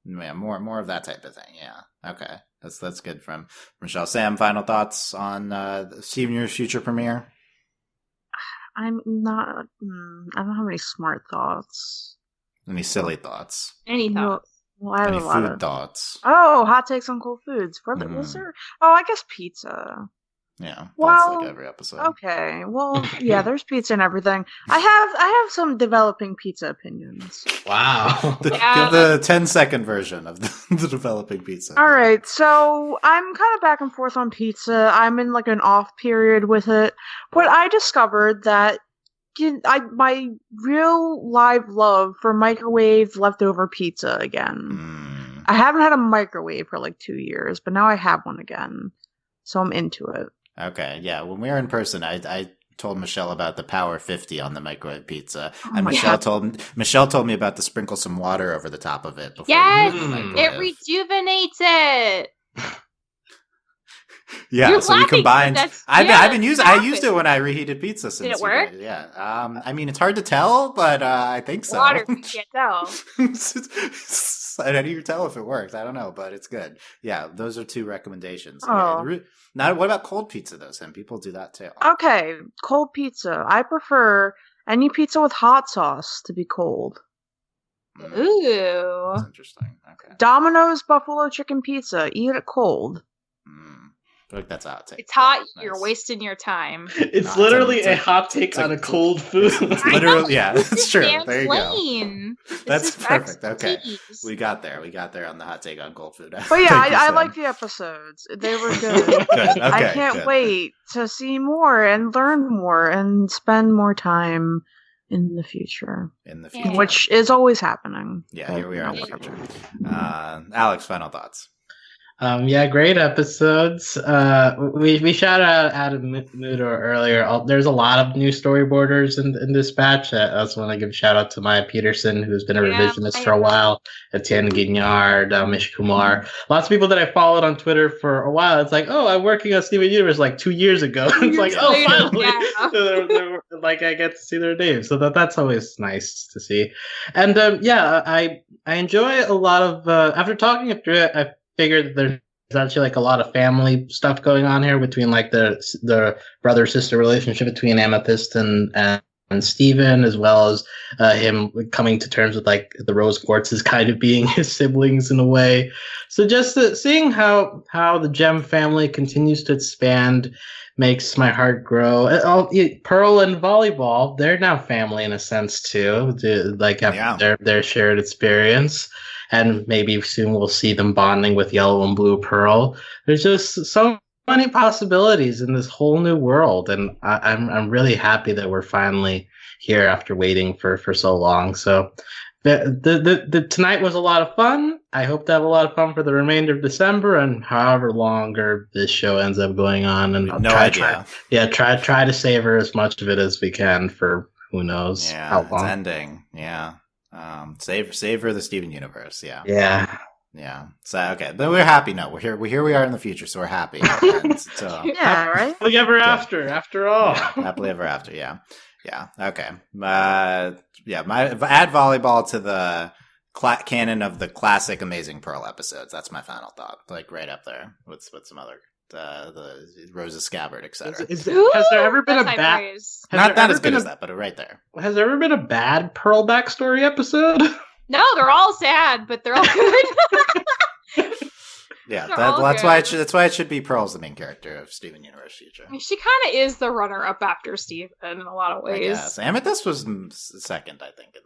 more of that type of thing. Yeah. Okay. That's good from Michelle. Sam, final thoughts on Steven Universe Future premiere? I'm not. I don't have any smart thoughts. Any silly thoughts? Any thoughts? Well, I have any a lot food of thoughts. Oh, hot takes on cool foods. Was there? Oh, I guess pizza. Yeah, Well, that's like every episode. Okay, well, yeah, there's pizza and everything. I have some developing pizza opinions. Wow. Give the 10-second version of the developing pizza. All right, so I'm kind of back and forth on pizza. I'm in like an off period with it, but I discovered that my real live love for microwave leftover pizza again. I haven't had a microwave for like 2 years, but now I have one again, so I'm into it. Okay, yeah. When we were in person, I told Michelle about the Power 50 on the microwave pizza, and Michelle told me about the sprinkle some water over the top of it. Before Yes, you move the it microwave. rejuvenates it. Yeah, You're so we laughing, combined. but I've been using. I stop used it when I reheated pizza. Since Did it work? Yeah. I mean, it's hard to tell, but I think so. Water, you can't tell. How do you tell if it works? I don't know, but it's good. Yeah, those are 2 recommendations. Oh. Now, what about cold pizza, though, Sam? People do that, too. Okay, cold pizza. I prefer any pizza with hot sauce to be cold. Ooh. That's interesting. Okay. Domino's buffalo chicken pizza. Eat it cold. I feel like that's out. It's hot. Nice. You're wasting your time. It's literally a hot take on a cold food. Literally, yeah, that's true. There you go. That's perfect. Okay, we got there. We got there on the hot take on cold food. But yeah, I like the episodes. They were good. Good. Okay, I can't wait to see more and learn more and spend more time in the future. Which is always happening. Yeah, here we are in the future. Alex, final thoughts. Yeah, great episodes. We shouted out Adam Muto earlier. There's a lot of new storyboarders in this batch. I also want to give a shout out to Maya Peterson, who's been a revisionist for a while, Etienne Guignard, Mish Kumar. Lots of people that I followed on Twitter for a while. It's like, oh, I'm working on Steven Universe like 2 years ago. It's like, oh, finally. Yeah. Like I get to see their names. So that's always nice to see. And I enjoy a lot of, after talking through it, I figured that there's actually like a lot of family stuff going on here between like the brother sister relationship between Amethyst and Steven, as well as him coming to terms with like the Rose Quartz as kind of being his siblings in a way. So just seeing how the Gem family continues to expand makes my heart grow. Pearl and Volleyball, they're now family in a sense too, their shared experience. And maybe soon we'll see them bonding with Yellow and Blue Pearl. There's just so many possibilities in this whole new world, and I'm really happy that we're finally here after waiting for so long. So the tonight was a lot of fun. I hope to have a lot of fun for the remainder of December and however longer this show ends up going on. And try to savor as much of it as we can for who knows how long. It's ending. Yeah. Savor the Steven Universe. Yeah. So okay, but we're happy now. We're here. We are in the future, so we're happy. And so, right. Happily ever after. After all, happily ever after. Yeah. Okay. My add Volleyball to the canon of the classic Amazing Pearl episodes. That's my final thought. Like right up there with some other. The Rose's Scabbard, etc. Has there ever been a bad? Not that as good as that, but right there. Has there ever been a bad Pearl backstory episode? No, they're all sad, but they're all good. Yeah, that's why it should be Pearl's the main character of Steven Universe Future. I mean, she kind of is the runner-up after Steven in a lot of ways. Yes, Amethyst was second, I think, in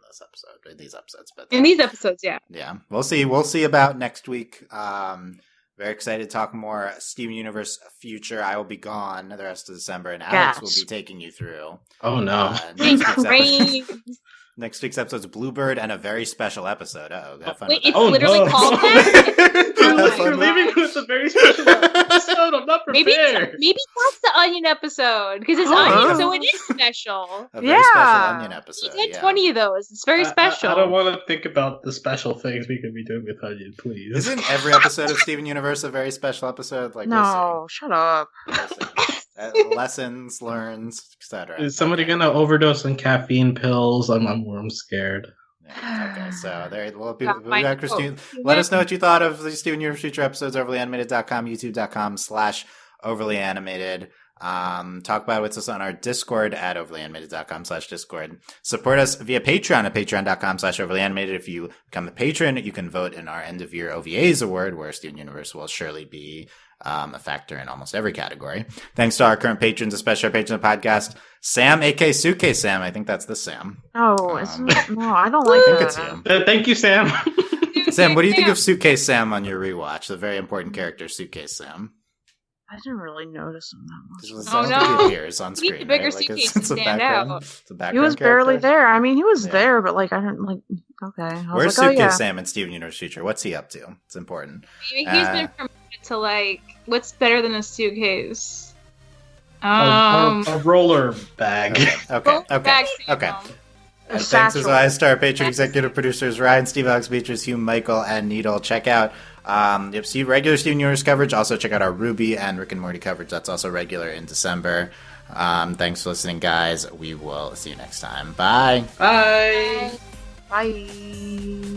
these episodes. But in these episodes, yeah. Yeah, we'll see. We'll see about next week. Very excited to talk more Steven Universe Future. I will be gone the rest of December, and Alex will be taking you through. Oh no! Next week's episode is Bluebird and a very special episode. Have fun. Wait, it's literally called that? You're leaving with a very special episode. I'm not prepared. Maybe that's the Onion episode because it's Onion, so it is special. A very special Onion episode. We did 20 of those. It's very special. I don't want to think about the special things we could be doing with Onion, please. Isn't every episode of Steven Universe a very special episode? Like no, shut up. Lessons, learns, etc. Is somebody gonna overdose on caffeine pills? I'm scared. Yeah, okay, so there will be back, Christine. Let us know what you thought of the Steven Universe Future episodes, overlyanimated.com, youtube.com/overlyanimated. Talk about it with us on our Discord at overlyanimated.com/Discord. Support us via Patreon at patreon.com/overlyanimated. If you become a patron, you can vote in our end of year OVAs award, where Steven Universe will surely be a factor in almost every category. Thanks to our current patrons, especially our patron of the podcast, Sam, aka Suitcase Sam. I think that's the Sam. Oh, no, I don't like I think that. it's you. Thank you, Sam. Sam, what do you think of Suitcase Sam on your rewatch? The very important character, Suitcase Sam. I didn't really notice him that much. Oh, no. He appears on Need screen, the bigger right? Suitcase It's to a stand background. out. It's a background He was barely character. there. I mean, he was Yeah. there, but like I didn't like. Okay, I was Where's like, Suitcase oh, yeah. Sam in Steven Universe Future? What's he up to? It's important. He's been promoted to like what's better than a suitcase? A roller bag. Okay. Roller bag Okay. Sam. A And thanks as satchel. always to our patron executive producers Ryan, Steve, Alex, Beatrice, Hugh, Michael, and Needle. Check out see regular Steven Universe coverage. Also check out our Ruby and Rick and Morty coverage. That's also regular in December. Thanks for listening, guys. We will see you next time. Bye. Bye. Bye.